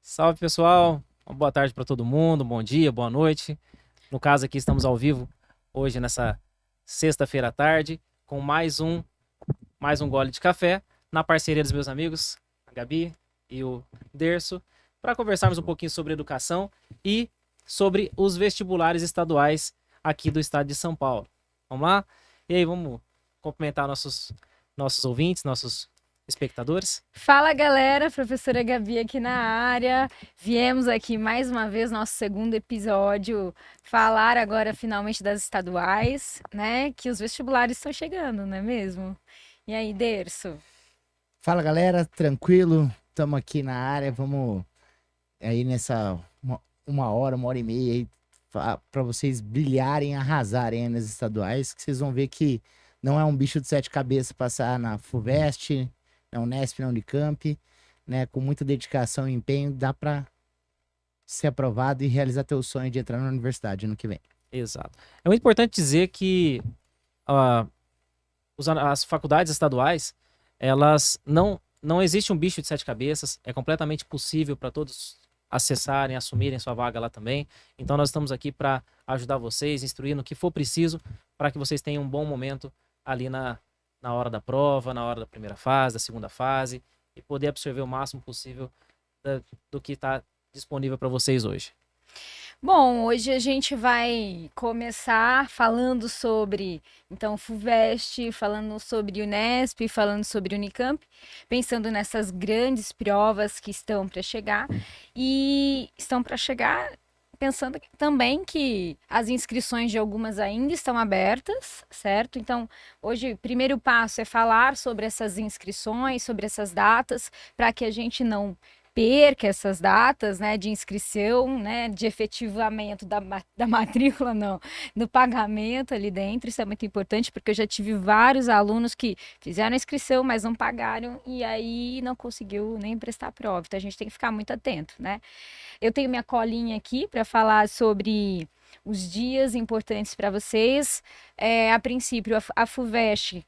Salve, pessoal. Uma boa tarde para todo mundo, bom dia, boa noite. No caso aqui, estamos ao vivo hoje nessa sexta-feira à tarde com mais um gole de café na parceria dos meus amigos, a Gabi e o Derso, para conversarmos um pouquinho sobre educação e sobre os vestibulares estaduais aqui do estado de São Paulo. Vamos lá? E aí, vamos cumprimentar nossos ouvintes, nossos espectadores? Fala galera, professora Gabi aqui na área. Viemos aqui mais uma vez, nosso segundo episódio, falar agora finalmente das estaduais, né? Que os vestibulares estão chegando, não é mesmo? E aí, Derso? Fala galera, tranquilo? Estamos aqui na área, vamos aí nessa uma hora e meia aí para vocês brilharem, arrasarem aí nas estaduais, que vocês vão ver que não é um bicho de sete cabeças passar na FUVEST, na Unesp, na Unicamp, né? Com muita dedicação e empenho, dá para ser aprovado e realizar teu sonho de entrar na universidade ano que vem. Exato. É muito importante dizer que ah, as faculdades estaduais, elas não existe um bicho de sete cabeças, é completamente possível para todos acessarem, assumirem sua vaga lá também. Então nós estamos aqui para ajudar vocês, instruir no que for preciso para que vocês tenham um bom momento ali na hora da prova, na hora da primeira fase, da segunda fase e poder absorver o máximo possível do que está disponível para vocês hoje. Bom, hoje a gente vai começar falando sobre, então, FUVEST, falando sobre Unesp, falando sobre Unicamp, pensando nessas grandes provas que estão para chegar e estão para chegar pensando também que as inscrições de algumas ainda estão abertas, certo? Então, hoje o primeiro passo é falar sobre essas inscrições, sobre essas datas, para que a gente não perca essas datas, né, de inscrição, né, de efetivamento da matrícula, não, do pagamento ali dentro. Isso é muito importante, porque eu já tive vários alunos que fizeram a inscrição, mas não pagaram e aí não conseguiu nem prestar a prova. Então a gente tem que ficar muito atento, né? Eu tenho minha colinha aqui para falar sobre os dias importantes para vocês. A princípio, a FUVEST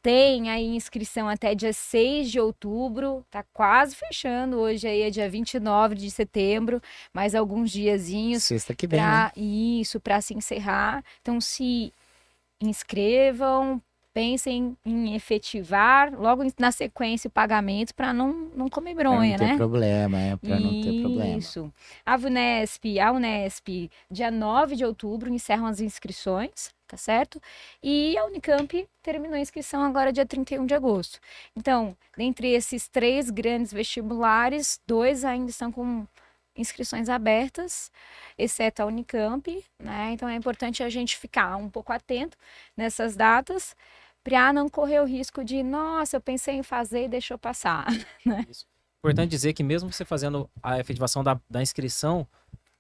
tem aí inscrição até dia 6 de outubro, tá quase fechando. Hoje aí é dia 29 de setembro, mais alguns diazinhos Sexta que vem, né? para se encerrar. Então se inscrevam, pensem em efetivar logo na sequência o pagamento para não comer Para não bronha, ter né? problema, para não ter problema. Isso. A Unesp, dia 9 de outubro, encerram as inscrições, tá certo? E a Unicamp terminou a inscrição agora dia 31 de agosto. Então, dentre esses três grandes vestibulares, dois ainda estão com inscrições abertas, exceto a Unicamp, né? Então é importante a gente ficar um pouco atento nessas datas para não correr o risco de, nossa, eu pensei em fazer e deixou passar, né? Isso. Importante dizer que mesmo você fazendo a efetivação da inscrição,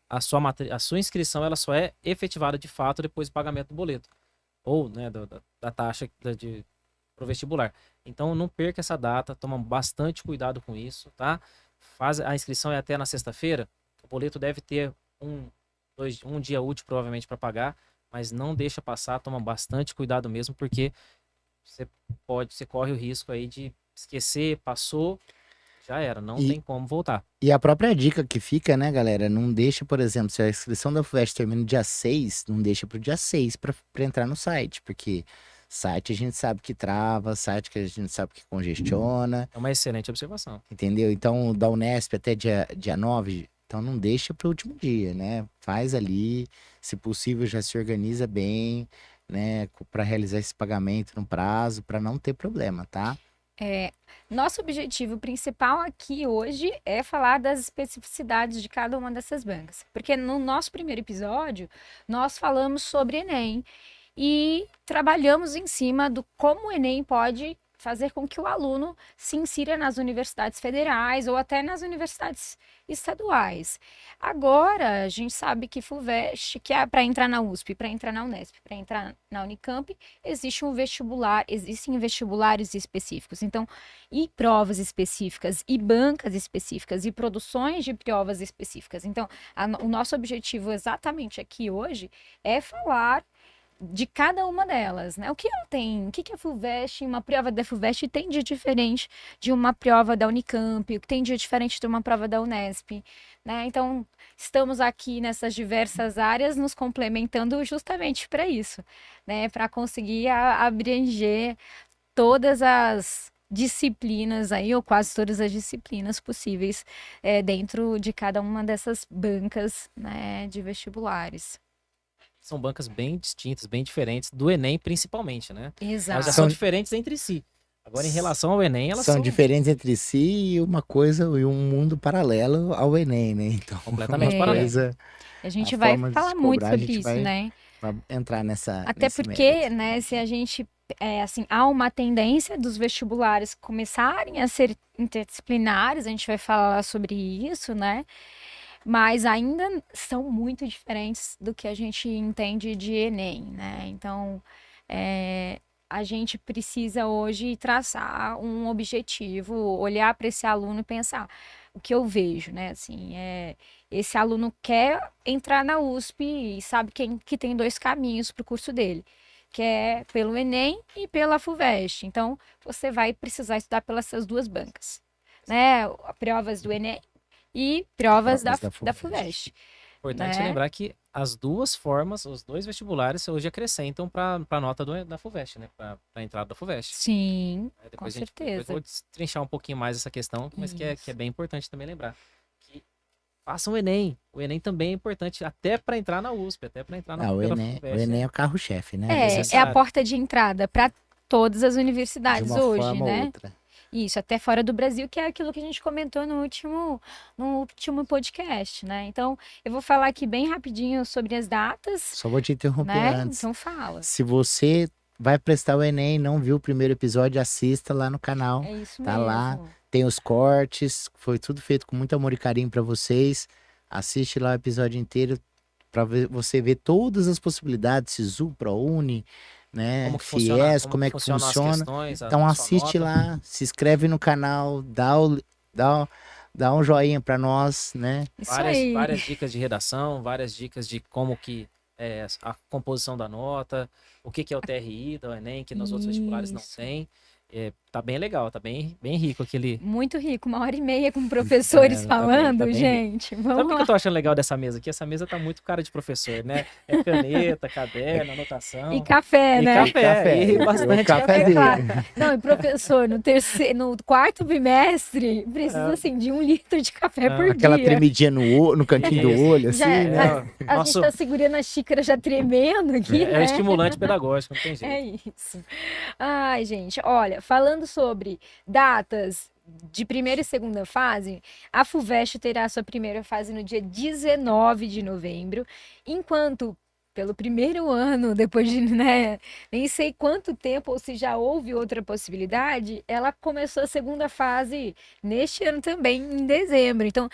a sua inscrição ela só é efetivada de fato depois do pagamento do boleto. Ou, né, da taxa pro vestibular. Então não perca essa data, toma bastante cuidado com isso, tá? Faz a inscrição é até na sexta-feira. O boleto deve ter um dia útil provavelmente para pagar, mas não deixa passar, toma bastante cuidado mesmo, porque você corre o risco aí de esquecer, passou, já era, não E, tem como voltar. e a própria dica que fica, né, galera? Não deixa, por exemplo, se a inscrição da FUVEST termina no dia 6, não deixa pro dia 6 para entrar no site, porque site a gente sabe que trava, site que a gente sabe que congestiona, É uma excelente observação. entendeu? Então, da Unesp até dia 9, então não deixa pro último dia, né? Faz ali, se possível já se organiza bem, né, para realizar esse pagamento no prazo, para não ter problema, tá? Nosso objetivo principal aqui hoje é falar das especificidades de cada uma dessas bancas, porque no nosso primeiro episódio nós falamos sobre Enem e trabalhamos em cima do como o Enem pode fazer com que o aluno se insira nas universidades federais ou até nas universidades estaduais. Agora, a gente sabe que FUVEST, que é para entrar na USP, para entrar na Unesp, para entrar na Unicamp, existe um vestibular, existem vestibulares específicos. Então, e provas específicas, e bancas específicas, e produções de provas específicas. Então, o nosso objetivo exatamente aqui hoje é falar de cada uma delas, né? O que ela tem? O que que a FUVEST, uma prova da FUVEST tem de diferente de uma prova da Unicamp? O que tem de diferente de uma prova da Unesp, né? Então, estamos aqui nessas diversas áreas nos complementando justamente para isso, né? Para conseguir abranger todas as disciplinas aí, ou quase todas as disciplinas possíveis dentro de cada uma dessas bancas, né, de vestibulares. São bancas bem distintas, bem diferentes, do Enem principalmente, né? Elas Exato. já são diferentes entre si. Agora, em relação ao Enem, elas São são diferentes entre si e uma coisa e um mundo paralelo ao Enem, né? Então, completamente É. paralelas. coisa, A gente a vai forma de falar se muito cobrar, a sobre gente isso, vai- né? vai entrar Até nesse porque, mérito. né, se a gente, assim, há uma tendência dos vestibulares começarem a ser interdisciplinares, a gente vai falar sobre isso, né? Mas ainda são muito diferentes do que a gente entende de Enem, né? Então, a gente precisa hoje traçar um objetivo, olhar para esse aluno e pensar o que eu vejo, né? Assim, esse aluno quer entrar na USP e sabe que tem dois caminhos para o curso dele, que é pelo Enem e pela FUVEST. Então, você vai precisar estudar pelas essas duas bancas, né? Provas do Enem e provas da FUVEST. Importante né? lembrar que as duas formas, os dois vestibulares, hoje acrescentam para a nota da FUVEST, né? Para a entrada da FUVEST. Sim, Aí com depois depois eu certeza. vou destrinchar um pouquinho mais essa questão, mas que é Isso. bem importante também lembrar. Que façam o Enem. O Enem também é importante até para entrar na USP, até para entrar O pela Enem, FUVEST. o Enem é o carro-chefe, né? É a necessário. porta de entrada para todas as De universidades uma hoje, forma ou né? outra. Isso, até fora do Brasil, que é aquilo que a gente comentou no último podcast, né? Então, eu vou falar aqui bem rapidinho sobre as datas, Só vou te interromper né? antes. Então fala. Se você vai prestar o Enem e não viu o primeiro episódio, assista lá no canal. É isso Tá mesmo. lá. Tem os cortes, foi tudo feito com muito amor e carinho pra vocês. Assiste lá o episódio inteiro pra você ver todas as possibilidades, SISU, ProUni, né? Como que funciona, FIES, como é que funcionam as funciona. questões, Então sua assiste nota. lá, se inscreve no canal, dá um joinha pra nós, né? Isso aí. Várias dicas de redação, várias dicas de como que é a composição da nota, o que que é o TRI do Enem, que nos outros vestibulares não Isso. tem. Tá bem legal, tá bem rico aquele. Muito rico, 1h30 com professores tá bem falando, rico. gente. Sabe o Vamos que lá. eu tô achando legal dessa mesa aqui? Essa mesa tá muito cara de professor, né? É caneta, caderno, anotação. E café, E né? café, e bastante o café É dele. claro. Não, e professor, no quarto bimestre, precisa, assim, de 1 litro de café por Aquela dia. tremidinha no cantinho Isso. do olho, assim, Já é, né? A Nosso- gente tá segurando a xícara já tremendo aqui, É o né? estimulante pedagógico, não tem jeito. É isso. Ai, gente, olha, falando sobre datas de primeira e segunda fase, a FUVEST terá sua primeira fase no dia 19 de novembro, enquanto pelo primeiro ano, depois de, né, nem sei quanto tempo, ou se já houve outra possibilidade, ela começou a segunda fase neste ano também, em dezembro. Então,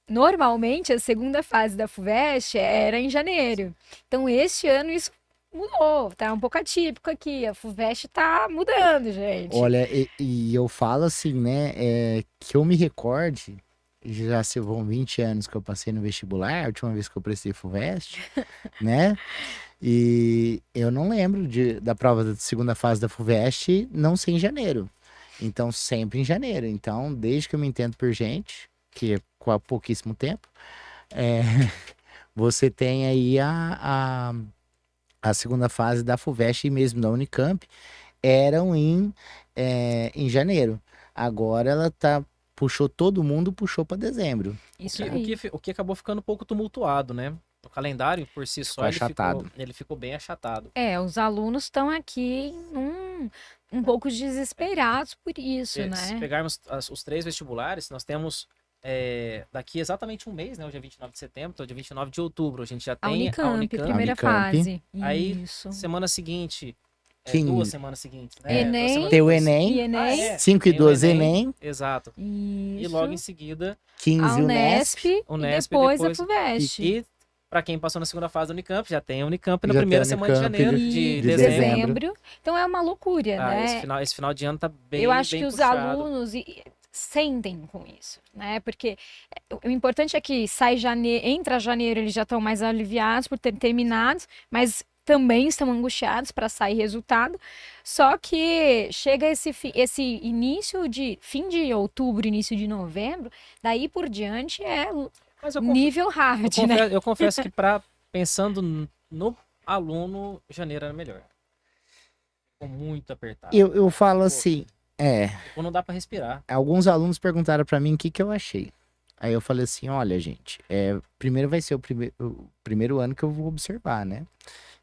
normalmente a segunda fase da FUVEST era em janeiro. Então, este ano isso mudou, tá um pouco atípico aqui. A FUVEST tá mudando, gente. Olha, e eu falo assim, né? Que eu me recorde, já se vão 20 anos que eu passei no vestibular, a última vez que eu prestei FUVEST, né? E eu não lembro da prova da segunda fase da FUVEST não ser em janeiro. Então, sempre em janeiro. Então, desde que eu me entendo por gente, que é com há pouquíssimo tempo, você tem aí a segunda fase da FUVEST e mesmo da Unicamp eram em janeiro. Agora ela puxou todo mundo, puxou para dezembro. Isso O aí. que acabou ficando um pouco tumultuado, né? O calendário, por si só, achatado. ele ficou bem achatado. Os alunos estão aqui um pouco desesperados por isso, Se né? pegarmos os 3 vestibulares, nós temos daqui exatamente um mês, né? Hoje é 29 de setembro, então dia 29 de outubro a gente já A tem Unicamp, a Unicamp. primeira Unicamp. fase. Aí, Isso. semana seguinte, 15. 2 semanas seguintes, né? Enem. 2 semanas Tem o depois. Enem, E Enem, 5 e Tem o 12 Enem, Exato. E isso. logo em seguida, 15 A Unesp. Unesp, Unesp, e depois a depois- FUVEST. e para quem passou na segunda fase da Unicamp, já tem a Unicamp na Já primeira tem a semana de Unicamp janeiro, de de dezembro. dezembro. Então é uma loucura, Ah, né? esse final de ano tá bem Eu acho bem que os puxado. alunos sentem com isso, né? Porque o importante é que sai janeiro, entra janeiro, eles já estão mais aliviados por ter terminado, mas também estão angustiados para sair resultado. Só que chega esse início de fim de outubro, início de novembro, daí por diante é Mas nível hard, né? eu confesso que pensando no aluno, janeiro era melhor. Ficou muito apertado. Eu falo Pô, assim, Ou não dá pra respirar. alguns alunos perguntaram pra mim o que que eu achei. Aí eu falei assim, olha, gente, primeiro vai ser o primeiro ano que eu vou observar, né?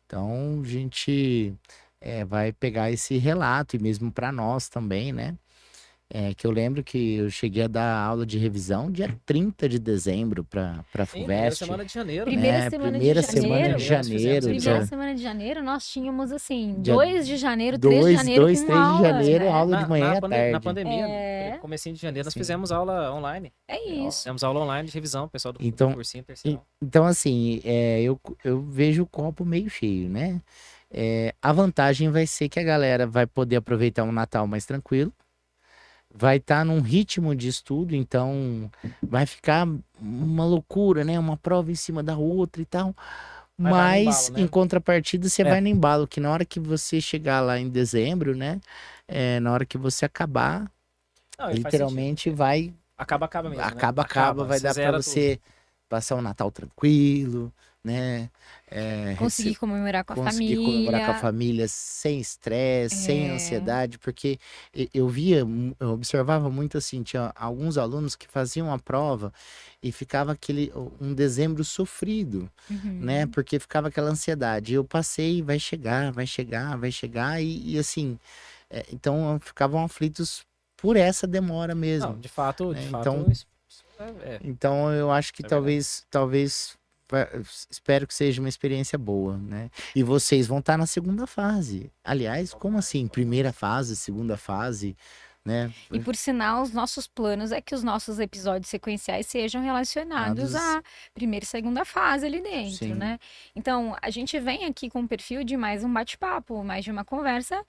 Então, a gente vai pegar esse relato, e mesmo pra nós também, né? Que eu lembro que eu cheguei a dar aula de revisão dia 30 de dezembro pra Sim, primeira FUVEST. semana de janeiro. Primeira semana de Primeira janeiro. semana de Nós fizemos janeiro. isso. Primeira semana de janeiro, nós tínhamos assim, Dia 2 de janeiro, 3 de 2, janeiro 2, com 3 de aulas, janeiro, né? aula de manhã e à Na tarde. pandemia, É. comecinho de janeiro, nós Sim. fizemos aula online. É isso. Fizemos aula online de revisão, pessoal do Então, cursinho terceiro. Então, assim, eu vejo o copo meio cheio, né? A vantagem vai ser que a galera vai poder aproveitar um Natal mais tranquilo, vai estar num ritmo de estudo, então vai ficar uma loucura, né? Uma prova em cima da outra e tal. Mas vai no Mas, embalo, né? em contrapartida, você É. vai no embalo, que na hora que você chegar lá em dezembro, né? Na hora que você acabar, Não, e faz literalmente sentido. vai Acaba mesmo, né? acaba, vai dar pra zera você passar um Natal tranquilo, né? Conseguir comemorar com a Conseguir comemorar com a família. família sem estresse, sem É. ansiedade, porque eu observava muito assim, tinha alguns alunos que faziam a prova e ficava um dezembro sofrido, né? Porque ficava aquela ansiedade. Eu passei, vai chegar, vai chegar, vai chegar, e assim, então ficavam aflitos por essa demora mesmo. Não, de fato, Então, isso é. Então eu acho que Isso é verdade. talvez espero que seja uma experiência boa, né? E vocês vão estar na segunda fase. Aliás, como assim? Primeira fase, segunda fase, né? E por sinal, os nossos planos é que os nossos episódios sequenciais sejam relacionados Dados- à primeira e segunda fase ali dentro, Sim. né? Então, a gente vem aqui com o perfil de mais um bate-papo, mais de uma conversa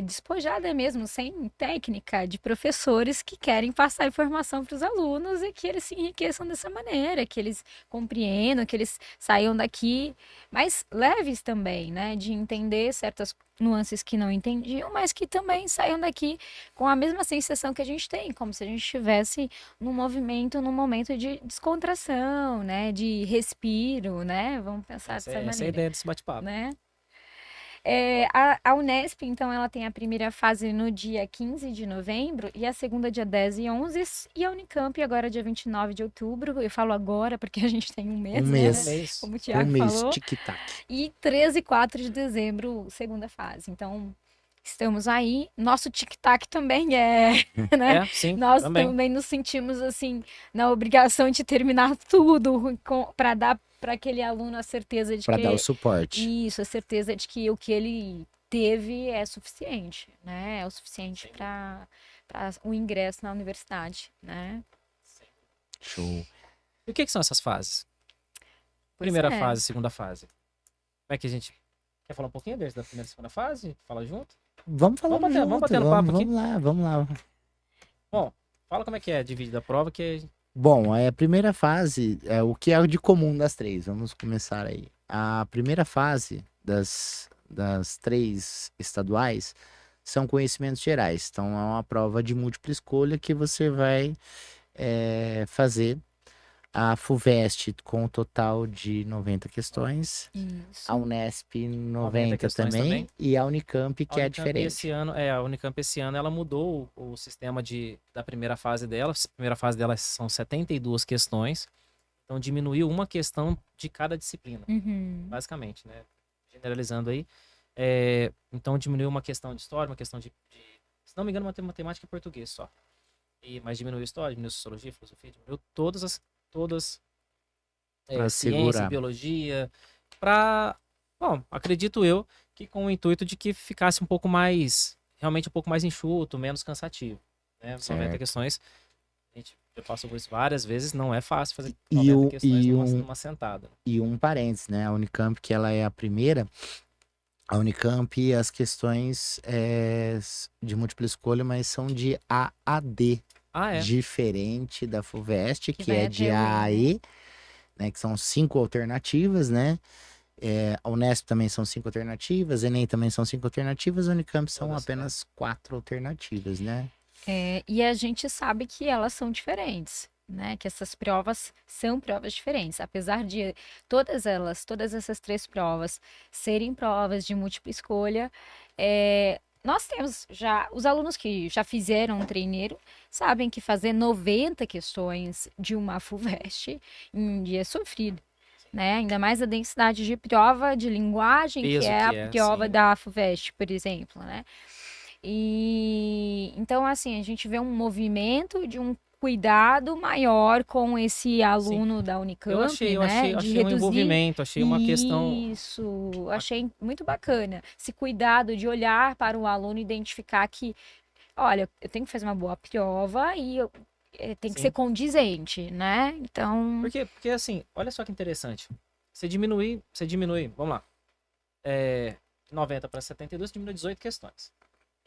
despojada mesmo, sem técnica, de professores que querem passar informação para os alunos e que eles se enriqueçam dessa maneira, que eles compreendam, que eles saiam daqui mais leves também, né? De entender certas nuances que não entendiam, mas que também saiam daqui com a mesma sensação que a gente tem, como se a gente estivesse num movimento, num momento de descontração, né? De respiro, né? Vamos pensar Essa dessa é a maneira, ideia desse bate-papo. né? A Unesp, então, ela tem a primeira fase no dia 15 de novembro e a segunda dia 10 e 11, e a Unicamp agora dia 29 de outubro. Eu falo agora porque a gente tem um mês, Um né? mês. Como o Um Thiago mês, falou. tic-tac. E 13 e 4 de dezembro, segunda fase. Então, estamos aí. Nosso tic-tac também né? Sim, Nós também. também nos sentimos assim na obrigação de terminar tudo para dar para aquele aluno a certeza de Para que dar o suporte. isso, a certeza de que o que ele teve é suficiente, né? É o suficiente para o ingresso na universidade, né? Show. E o que são essas fases? Pois Primeira é. fase, segunda fase. Como é que a gente... Quer falar um pouquinho desde da primeira e segunda fase? Fala junto? Vamos falar Vamos bater no papo aqui. Vamos lá. Bom, fala como é que é dividida a prova, que Bom, a primeira fase, o que é o de comum das três? Vamos começar aí. A primeira fase das 3 estaduais são conhecimentos gerais. Então, é uma prova de múltipla escolha que você vai fazer a FUVEST com um total de 90 questões, Isso. a Unesp 90 questões também, e a Unicamp, que a é Unicamp diferente. a Unicamp esse ano, ela mudou o sistema da primeira fase dela. A primeira fase dela são 72 questões. Então, diminuiu uma questão de cada disciplina, basicamente, né? Generalizando aí. Então, diminuiu uma questão de história, uma questão de se não me engano, matemática e português só. Mas diminuiu história, diminuiu sociologia, filosofia, diminuiu todas Pra ciência, segurar. biologia, bom, acredito eu que com o intuito de que ficasse realmente um pouco mais enxuto, menos cansativo, né? 90 Certo. questões, a gente já passou por isso várias vezes, não é fácil fazer E 90 questões numa sentada. E um parênteses, né? A Unicamp, que ela é a primeira, a Unicamp, as questões de múltipla escolha, mas são de A a D. Diferente da FUVEST, que vai é de até o A a E, né? Que são 5 alternativas, né? A Unesp também são 5 alternativas, Enem também são 5 alternativas, a Unicamp são Todas, apenas 4 alternativas, né? E a gente sabe que elas são diferentes, né? Que essas provas são provas diferentes. Apesar de todas essas 3 provas serem provas de múltipla escolha, nós temos já, os alunos que já fizeram um treineiro sabem que fazer 90 questões de uma FUVEST em um dia é sofrido. Né? Ainda mais a densidade de prova de linguagem, que Peso é a que é, prova sim. da FUVEST, por exemplo, né? E então, assim, a gente vê um movimento de um cuidado maior com esse aluno da Unicamp, né? De Achei um reduzir envolvimento, achei uma questão. isso, achei muito bacana. Esse cuidado de olhar para o aluno e identificar que, olha, eu tenho que fazer uma boa prova e tem que ser Sim. condizente, né? Então, Porque assim, olha só que interessante. Você diminui, vamos lá. 90 para 72, diminui 18 questões.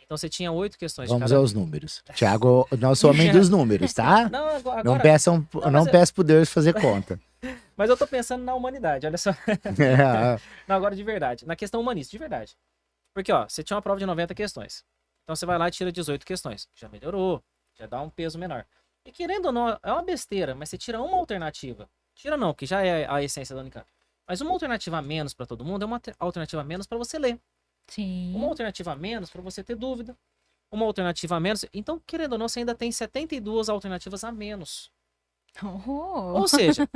Então você tinha 8 questões de Vamos cada. aos números. Tiago, nós somos homem dos números, tá? Não, agora. Não peçam, Não, não mas peço pro Deus fazer conta. Mas eu tô pensando na humanidade, olha só. É, Não, agora de verdade. Na questão humanista, de verdade. Porque, ó, você tinha uma prova de 90 questões. Então você vai lá e tira 18 questões. Já melhorou, já dá um peso menor. E querendo ou não, é uma besteira, mas você tira uma alternativa. Tira não, que já é a essência da Unicamp. Mas uma alternativa a menos para todo mundo é uma alternativa a menos para você ler. sim. Uma alternativa a menos para você ter dúvida. Uma alternativa a menos. Então, querendo ou não, você ainda tem 72 alternativas a menos. Oh. Ou seja,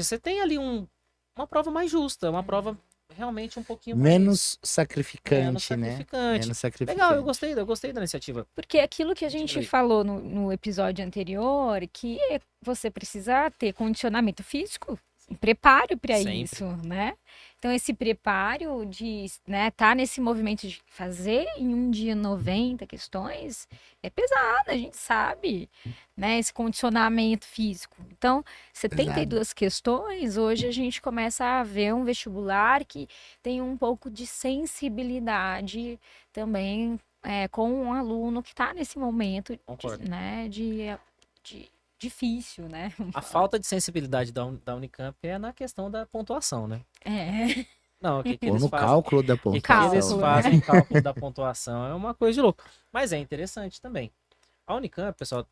você tem ali uma prova mais justa, uma prova realmente um pouquinho menos menos sacrificante, né? sacrificante. Menos sacrificante. Legal, eu gostei da iniciativa. Porque aquilo que a gente Continue. falou no episódio anterior, que você precisa ter condicionamento físico, preparo para Sempre. isso, né? Então, esse preparo de, né, tá nesse movimento de fazer em um dia 90 questões é pesado, a gente sabe, né? Esse condicionamento físico. Então, 72 questões, hoje a gente começa a ver um vestibular que tem um pouco de sensibilidade também com um aluno que está nesse momento Concordo. né, de difícil, né? A falta de sensibilidade da Unicamp é na questão da pontuação, né? É. Não, o que Ou eles no fazem? cálculo da O que eles pontuação. Cálculo, fazem o cálculo da pontuação é uma coisa de louco. Mas é interessante também. A Unicamp, pessoal,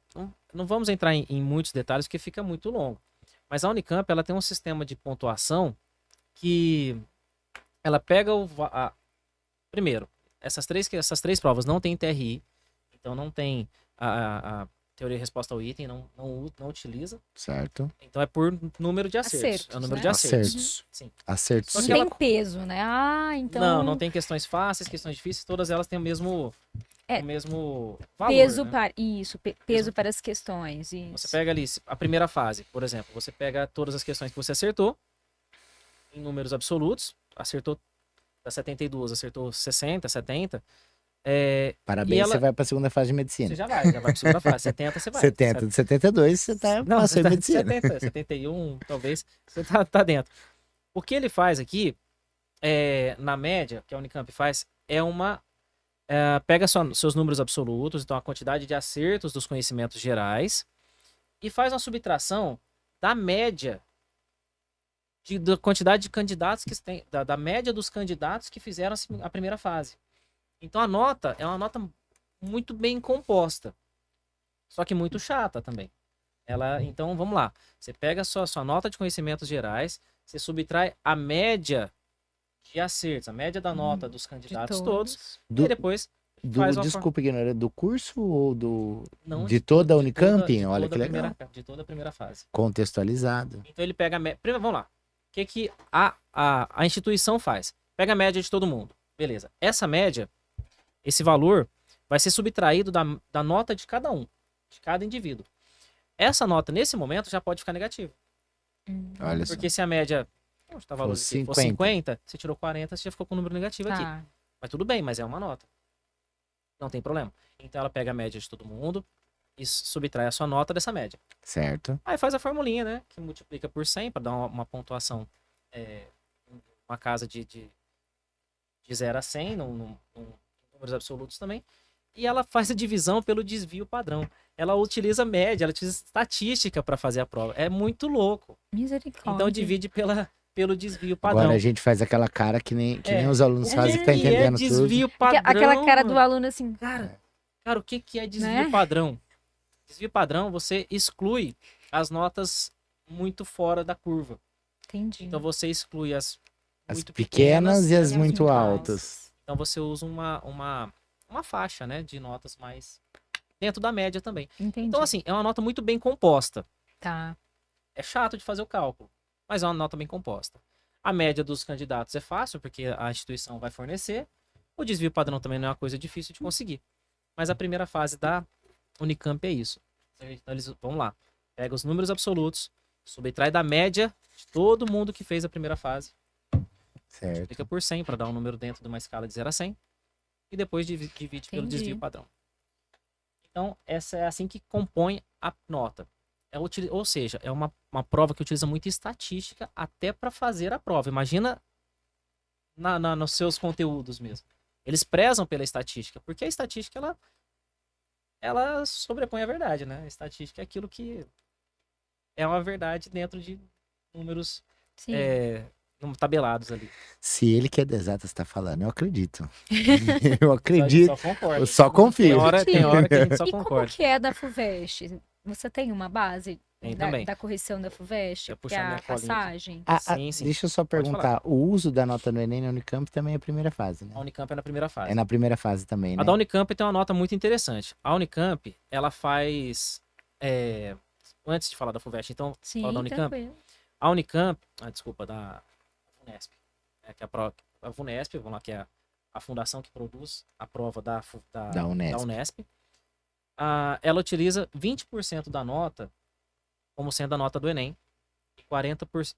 não vamos entrar em muitos detalhes porque fica muito longo. Mas a Unicamp, ela tem um sistema de pontuação que ela pega primeiro, essas três provas não tem TRI, então não tem a teoria de resposta ao item, não utiliza. Certo. Então é por número de acertos. É o número né? de acertos. Acertos. Sim. Acertos. Só Não que tem ela- peso, né? Ah, então. Não tem questões fáceis, questões difíceis, todas elas têm o mesmo valor, peso né? para. Isso, peso para as questões. Isso. Você pega ali a primeira fase, por exemplo, você pega todas as questões que você acertou, em números absolutos, acertou das 72, acertou 60, 70, Parabéns, ela- você vai para a segunda fase de você medicina. já vai pra segunda fase. 70 você vai. 70, de 72 você tá Não, passando em medicina. 70, 71, talvez, você tá dentro. O que ele faz aqui, na média, que a Unicamp faz, pega seus números absolutos, então a quantidade de acertos dos conhecimentos gerais, e faz uma subtração da média, da quantidade de candidatos que tem, da média dos candidatos que fizeram a primeira fase. Então a nota é uma nota muito bem composta, só que muito chata também. Então vamos lá, você pega a sua nota de conhecimentos gerais, você subtrai a média de acertos, a média da nota dos De candidatos todos, Do- e depois faz uma desculpa, ignorante, do curso ou não, de toda a de Unicamp? de Olha toda que a legal. de toda a primeira fase. Contextualizado. Então ele pega a média. Primeiro, vamos lá. O que a instituição faz? Pega a média de todo mundo. Beleza. Essa média, esse valor, vai ser subtraído da nota de cada um, de cada indivíduo. Essa nota, nesse momento, já pode ficar negativa. Olha só. Porque se a média tá valor Fosse aqui, fosse 50, você tirou 40, você já ficou com um número negativo aqui. Tá. Mas tudo bem, mas é uma nota. Não tem problema. Então ela pega a média de todo mundo e subtrai a sua nota dessa média. Certo. Aí faz a formulinha, né? Que multiplica por 100 para dar uma pontuação, uma casa de 0 a 100, números absolutos também. E ela faz a divisão pelo desvio padrão. Ela utiliza média, ela utiliza estatística para fazer a prova. É muito louco. Misericórdia. Então divide pelo pelo desvio padrão. Agora a gente faz aquela cara que nem É, os alunos o fazem, que tá que é entendendo tudo. desvio padrão? Aquela cara do aluno assim. Cara, o que é desvio Né? padrão? Desvio padrão, você exclui as notas muito fora da curva. Entendi. Então você exclui as As muito pequenas e as e as muito muito altas. Então você usa uma faixa, né, de notas mais dentro da média também. Entendi. Então assim, é uma nota muito bem composta. Tá. É chato de fazer o cálculo, mas é uma nota bem composta. A média dos candidatos é fácil, porque a instituição vai fornecer. O desvio padrão também não é uma coisa difícil de conseguir. Mas a primeira fase da Unicamp é isso. Então, vamos lá. Pega os números absolutos, subtrai da média de todo mundo que fez a primeira fase. Certo. Multiplica por 100 para dar um número dentro de uma escala de 0 a 100. E depois divide pelo Entendi. desvio padrão. Então, essa é assim que compõe a nota. Ou seja, é uma prova que utiliza muito estatística até para fazer a prova. Imagina nos seus conteúdos mesmo. Eles prezam pela estatística, porque a estatística ela sobrepõe a verdade, né? A estatística é aquilo que é uma verdade dentro de números Sim. tabelados ali. Se ele que é de exatas tá falando, eu acredito. Eu acredito. Só concorda. Eu só confio. Tem hora que a gente só E como concorda. que é da FUVEST? Você tem uma base Tem também. da correção da FUVEST? Eu Que puxar é a minha colinha aqui. passagem? Sim. Deixa eu só Pode perguntar. O uso da nota no Enem na Unicamp também é a primeira fase, né? A Unicamp é na primeira fase. É na primeira fase também, né? A da Unicamp tem uma nota muito interessante. A Unicamp, ela faz... Antes de falar da FUVEST, então, Sim, falar da Unicamp. tranquilo. A Unicamp... desculpa, da Vunesp. Que é a Vunesp, vamos lá, que é a fundação que produz a prova da Unesp. Ela utiliza 20% da nota como sendo a nota do Enem.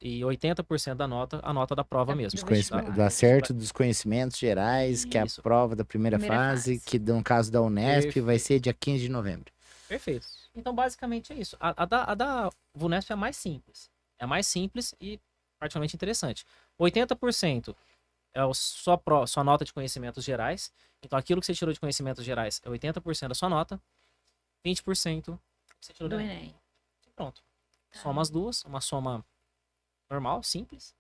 E 80% da nota, a nota da prova mesmo. do vestibular. Do acerto dos conhecimentos gerais, que é a Isso. prova da primeira fase, que no caso da Unesp vai ser dia 15 de novembro. Perfeito. Então, basicamente é isso. A da Vunesp é a mais simples. É a mais simples e particularmente interessante. 80% é sua nota de conhecimentos gerais. Então, aquilo que você tirou de conhecimentos gerais é 80% da sua nota. 20% você tirou Do do Enem. Enem. Pronto. Soma as duas, uma soma normal, simples.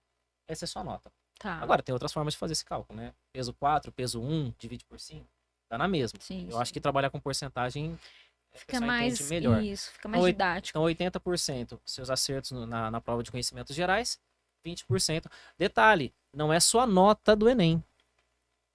Essa é a sua nota. Tá. Agora, tem outras formas de fazer esse cálculo, né? Peso 4, peso 1, divide por 5. Dá na mesma. Sim, Eu acho que trabalhar com porcentagem fica mais melhor. isso, fica mais didático. Então, 80% seus acertos na prova de conhecimentos gerais, 20%. Detalhe, não é só a nota do Enem.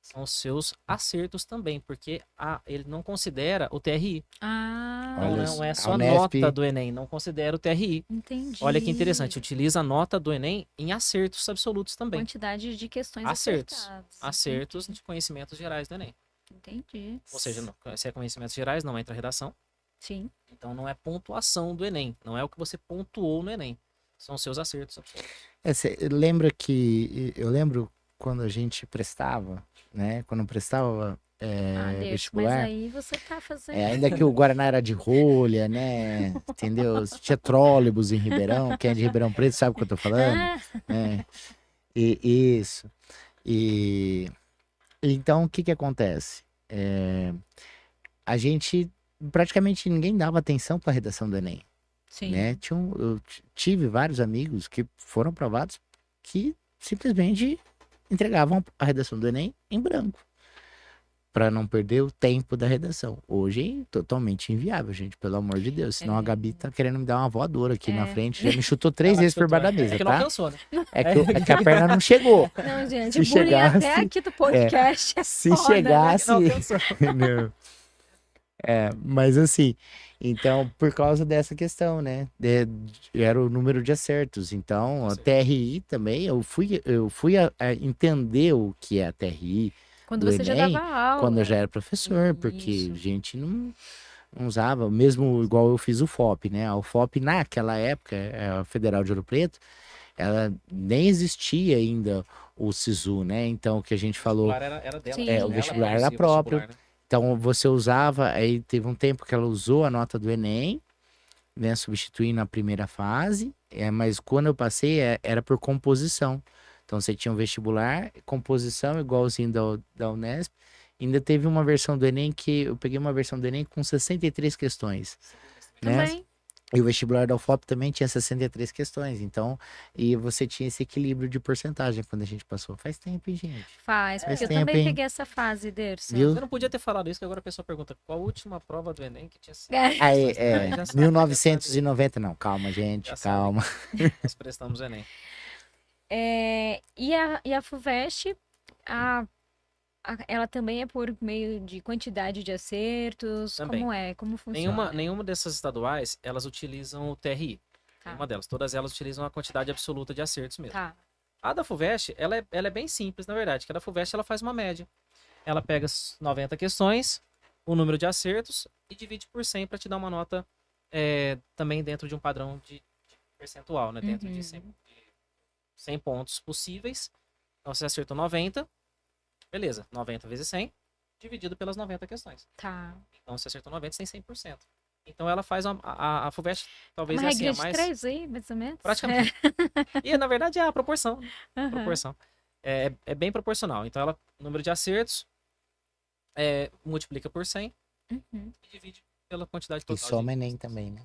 São os seus acertos também, porque ele não considera o TRI. Então, Olha, não é a só a Unesp- nota do Enem, não considera o TRI. Entendi. Olha que interessante, utiliza a nota do Enem em acertos absolutos também. Quantidade de questões Acertos. acertadas. Acertos de conhecimentos gerais do Enem. Entendi. Ou seja, se é conhecimentos gerais, não entra redação. Sim. Então não é pontuação do Enem. Não é o que você pontuou no Enem. São seus acertos absolutos. Você eu lembro quando a gente prestava, né? Quando eu prestava Mas vestibular. aí você tá fazendo. Ainda que o Guaraná era de rolha, né? Entendeu? Tinha trólebus em Ribeirão. Quem é de Ribeirão Preto sabe o que eu tô falando. Né? Isso. Então, o que que acontece? A gente, praticamente ninguém dava atenção para a redação do Enem, Sim. né? Eu tive vários amigos que foram aprovados que simplesmente entregavam a redação do Enem em branco, para não perder o tempo da redação. Hoje é totalmente inviável, gente, pelo amor de Deus. Senão a Gabi tá querendo me dar uma voadora aqui na frente. Já me chutou 3 vezes por baixo da mesa, É que não tá? alcançou, né? É que a perna não chegou. Não, gente, Se bullying chegasse- até aqui do podcast. Se foda, né? chegasse. Não alcançou. Não. Mas assim, então, por causa dessa questão, né? Era o número de acertos. Então, a Certo. TRI também, eu fui a entender o que é a TRI Quando do você já Enem, dava aula. quando eu já era professor, porque Isso. a gente não usava, mesmo igual eu fiz o FOP, né? O FOP naquela época, a Federal de Ouro Preto, ela nem existia ainda o SISU, né? Então, o que a gente falou, Era dela. Sim. Ela o vestibular produzia era o próprio. vestibular, né? Então, você usava, aí teve um tempo que ela usou a nota do Enem, né? Substituindo a primeira fase, mas quando eu passei, era por composição. Então, você tinha um vestibular, composição, igualzinho da Unesp. Ainda teve uma versão do Enem que eu peguei uma versão do Enem com 63 questões, né? Também. E o vestibular da UFOP também tinha 63 questões, então, e você tinha esse equilíbrio de porcentagem quando a gente passou. Faz tempo, hein, gente? Faz, Faz porque eu tempo, também hein? peguei essa fase, Derson. Viu? Você não podia ter falado isso, que agora a pessoa pergunta qual a última prova do Enem que tinha sido. Aí, Já sabe, 1990, não, calma, gente, Já sabe. calma. Nós prestamos o Enem. E a FUVEST, ela também é por meio de quantidade de acertos? Também. Como é? Como funciona? Nenhuma dessas estaduais, elas utilizam o TRI. Tá. Nenhuma delas. Todas elas utilizam a quantidade absoluta de acertos mesmo. Tá. A da FUVEST, ela é bem simples, na verdade. Que a da FUVEST, ela faz uma média. Ela pega as 90 questões, o número de acertos e divide por 100 para te dar uma nota também dentro de um padrão de percentual, né? Dentro de 100 pontos possíveis. Então, você acertou 90, beleza. 90 vezes 100, dividido pelas 90 questões. Tá. Então, você acertou 90, você tem 100%. Então, ela faz a FUVEST, talvez Uma é assim, regra a de mais... 3 aí, mais ou menos? Praticamente. E, na verdade, é a proporção. Aham. Proporção. É bem proporcional. Então, ela, o número de acertos multiplica por 100 Uhum. e divide pela quantidade E total. soma Enem também, né?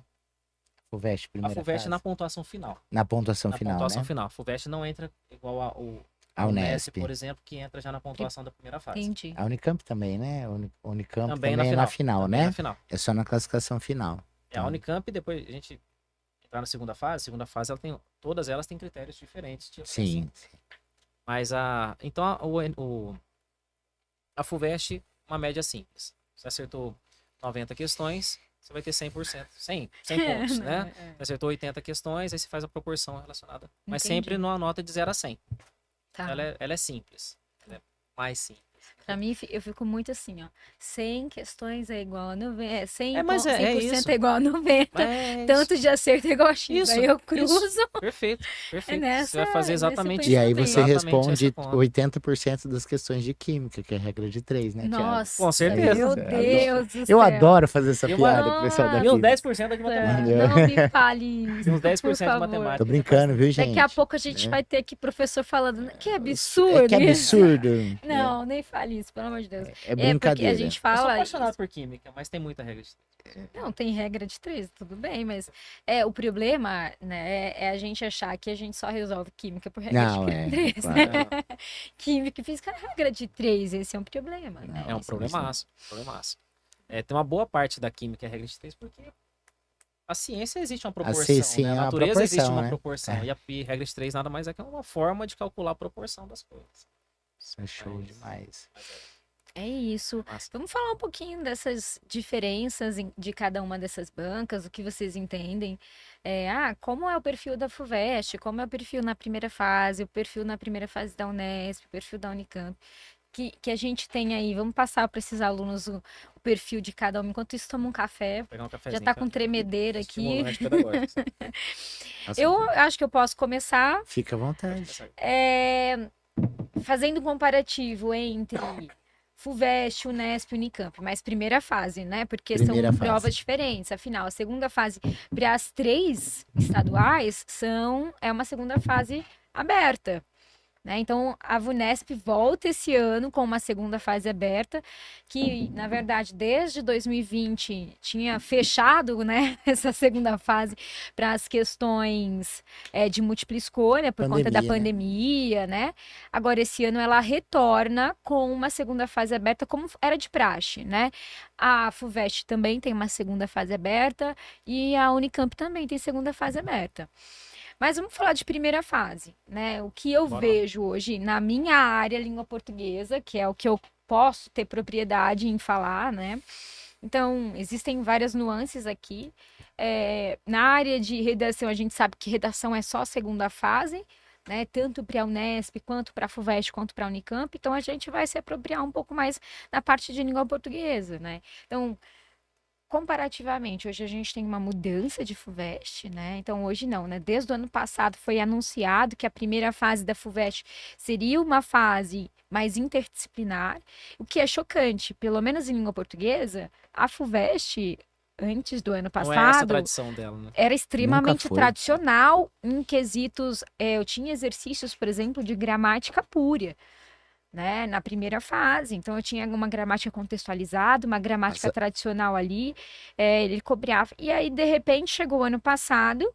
FUVEST, A primeira FUVEST fase. na pontuação final. Na pontuação Na final, pontuação né? final. A FUVEST não entra igual A ao Unesp. por exemplo, que entra já na pontuação da primeira fase. Entendi. A Unicamp também, né? A Unicamp também, Também é na final, Também né? na final. É só na classificação final. A Unicamp, depois a gente entrar na segunda fase, ela tem, todas elas têm critérios diferentes. Tipo Sim. assim. Mas a FUVEST, uma média simples. Você acertou 90 questões, você vai ter 100%, 100 pontos, né? Você acertou 80 questões, aí você faz a proporção relacionada. Mas Entendi. sempre numa nota de 0 a 100. Tá. Ela é simples. Ela é mais simples. Pra mim, eu fico muito assim, ó. 100 questões é igual a 90. 100%, mas é 100% isso. é igual a 90. Mas... Tanto de acerto é igual a X. Isso, Aí eu cruzo. Perfeito. Você nessa- vai fazer nesse exatamente E aí Também. você exatamente responde essa conta. 80% das questões de química, que é a regra de 3, né, Thiago? Nossa, Com certeza. meu Deus do céu. Eu adoro fazer essa E piada com o uma- pessoal da E uns química. 10% de matemática. Entendeu? Não me fale isso, E uns 10% por de favor. matemática. Tô brincando, viu, gente? Daqui a pouco a gente É. vai ter aqui professor falando, que absurdo É que isso. absurdo. Não, nem fale isso, pelo amor de Deus. É porque brincadeira. a gente Eu sou fala... apaixonado por química, mas tem muita regra. Não, tem regra de 3, tudo bem, mas o problema, né, é a gente achar que a gente só resolve química por regra Não, de é. 3, Claro. né? Química e física é regra de 3, esse é um problema, né? É um problemaço. Tem uma boa parte da química é regra de 3, porque a ciência existe uma proporção, sim, né? é A uma natureza existe proporção, uma né? proporção. É. E regra de 3 nada mais é que uma forma de calcular a proporção das coisas. Isso é show demais. É isso. Massa. Vamos falar um pouquinho dessas diferenças de cada uma dessas bancas, o que vocês entendem. Como é o perfil da FUVEST, como é o perfil na primeira fase, o perfil na primeira fase da Unesp, o perfil da Unicamp. Que a gente tem aí, vamos passar para esses alunos o perfil de cada um. Enquanto isso, toma um café. Pegar um Já cafezinho. tá com tremedeira aqui. Estimulante pedagógico. Nossa, Eu acho que eu posso começar Fica à vontade. fazendo um comparativo entre FUVEST, Unesp e Unicamp, mas primeira fase, né? Porque Primeira são fase. provas diferentes. Afinal, a segunda fase para as 3 estaduais é uma segunda fase aberta. Né? Então, a VUNESP volta esse ano com uma segunda fase aberta, que, na verdade, desde 2020 tinha fechado, né, essa segunda fase para as questões de múltipla escolha, por conta da Pandemia, né? pandemia, né? Agora, esse ano, ela retorna com uma segunda fase aberta, como era de praxe, né? A FUVEST também tem uma segunda fase aberta e a Unicamp também tem segunda fase aberta. Mas vamos falar de primeira fase, né? O que eu Bora lá. vejo hoje na minha área, língua portuguesa, que é o que eu posso ter propriedade em falar, né? Então, existem várias nuances aqui. Na área de redação, a gente sabe que redação é só a segunda fase, né? Tanto para a Unesp, quanto para a FUVEST, quanto para a Unicamp. Então, a gente vai se apropriar um pouco mais na parte de língua portuguesa, né? Então, comparativamente, hoje a gente tem uma mudança de FUVEST, né? Então, hoje não, né? Desde o ano passado foi anunciado que a primeira fase da FUVEST seria uma fase mais interdisciplinar, o que é chocante, pelo menos em língua portuguesa, a FUVEST, antes do ano Não é essa a passado, tradição dela, né? era extremamente foi. tradicional em quesitos. Eu tinha exercícios, por exemplo, de gramática pura. né, na primeira fase. Então, eu tinha uma gramática contextualizada, uma gramática Nossa. tradicional ali, ele cobrava. E aí, de repente, chegou o ano passado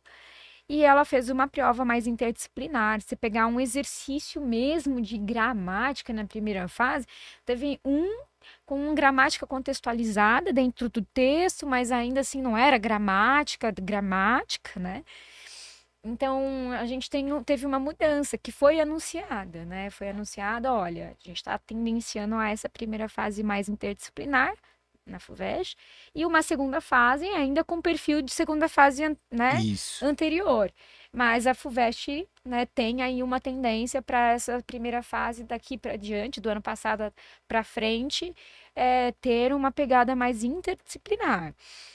e ela fez uma prova mais interdisciplinar. Se pegar um exercício mesmo de gramática na primeira fase, teve com gramática contextualizada dentro do texto, mas ainda assim não era gramática, né? Então, a gente teve uma mudança que foi anunciada, né? Foi anunciada, olha, a gente está tendenciando a essa primeira fase mais interdisciplinar na FUVEST e uma segunda fase ainda com perfil de segunda fase, né, Isso. anterior. Mas a FUVEST, né, tem aí uma tendência para essa primeira fase daqui para diante, do ano passado para frente, ter uma pegada mais interdisciplinar.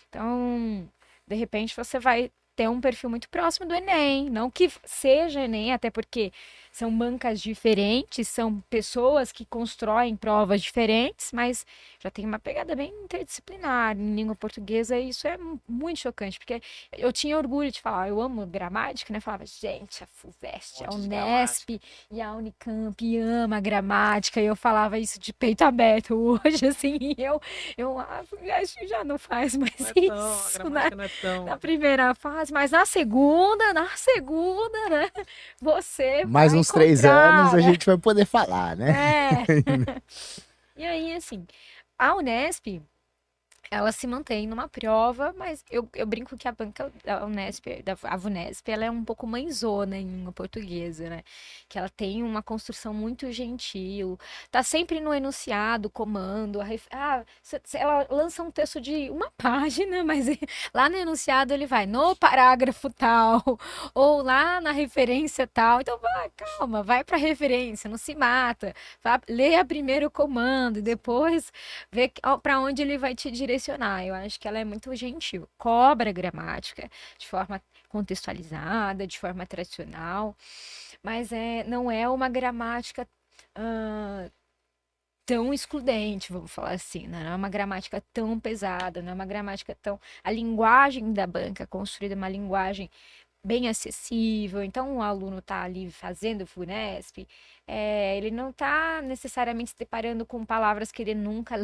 Então, de repente, você vai ter um perfil muito próximo do Enem. Não que seja Enem, até porque são bancas diferentes, são pessoas que constroem provas diferentes, mas já tem uma pegada bem interdisciplinar em língua portuguesa, e isso é muito chocante, porque eu tinha orgulho de falar, eu amo gramática, né? Falava, gente, a FUVEST, a Monte de Unesp e a Unicamp ama gramática, e eu falava isso de peito aberto hoje, assim, a FUVEST já não faz mais Não é tão, a isso, né? gramática não é tão. Na primeira fase, mas na segunda, né? Você Mais vai uns 3 encontrar, anos a né? gente vai poder falar, né? E aí, assim, a Unesp, ela se mantém numa prova, mas eu brinco que a banca da Unesp, a Vunesp, ela é um pouco mãezona em língua portuguesa, né? Que ela tem uma construção muito gentil, tá sempre no enunciado, comando, ela lança um texto de uma página, mas lá no enunciado ele vai no parágrafo tal, ou lá na referência tal. Então, calma, vai pra referência, não se mata. Leia primeiro o comando e depois vê para onde ele vai te direcionar. Eu acho que ela é muito gentil. Cobra a gramática de forma contextualizada, de forma tradicional, mas não é uma gramática tão excludente, vamos falar assim, né? Não é uma gramática tão pesada, não é uma gramática tão. A linguagem da banca é construída uma linguagem bem acessível. Então, o aluno está ali fazendo FUNESP, ele não está necessariamente se deparando com palavras que ele nunca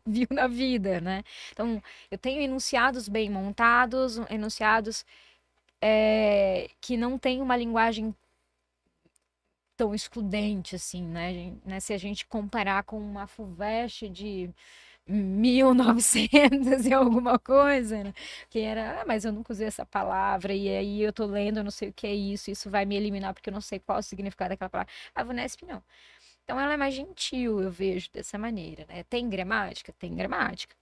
viu na vida, né? Então, eu tenho enunciados bem montados, enunciados que não têm uma linguagem tão excludente assim, né? Se a gente comparar com uma FUVEST de 1900 e alguma coisa, né? Que era, mas eu nunca usei essa palavra, e aí eu tô lendo, eu não sei o que é isso vai me eliminar porque eu não sei qual o significado daquela palavra. A Vunesp não. Então ela é mais gentil, eu vejo dessa maneira, né? Tem gramática? Tem gramática.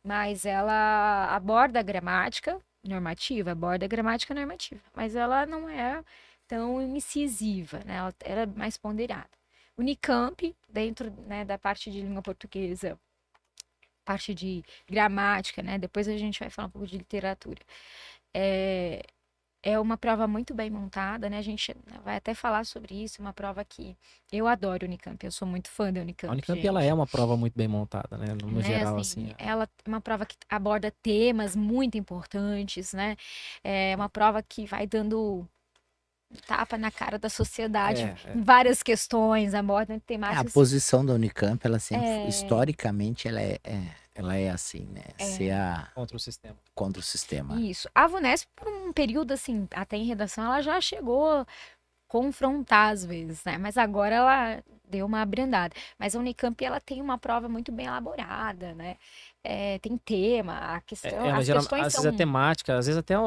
Mas ela aborda a gramática normativa, aborda a gramática normativa. Mas ela não é tão incisiva, né? Ela é mais ponderada. Unicamp, dentro, né, da parte de língua portuguesa, parte de gramática, né? Depois a gente vai falar um pouco de literatura. É uma prova muito bem montada, né? A gente vai até falar sobre isso, uma prova que eu adoro Unicamp, eu sou muito fã da Unicamp, A Unicamp, gente. ela é uma prova muito bem montada, né? No Né, geral, assim, assim. ela é uma prova que aborda temas muito importantes, né? É uma prova que vai dando tapa na cara da sociedade em várias questões, aborda A temáticas. posição da Unicamp, ela sempre, historicamente, ela é assim, né? Ser Contra o sistema. contra o sistema. Isso. A Vunesp, por um período, assim, até em redação, ela já chegou a confrontar às vezes, né? Mas agora ela deu uma abrandada. Mas a Unicamp, ela tem uma prova muito bem elaborada, né? Tem tema, as Às questões vezes são... é temática, às vezes até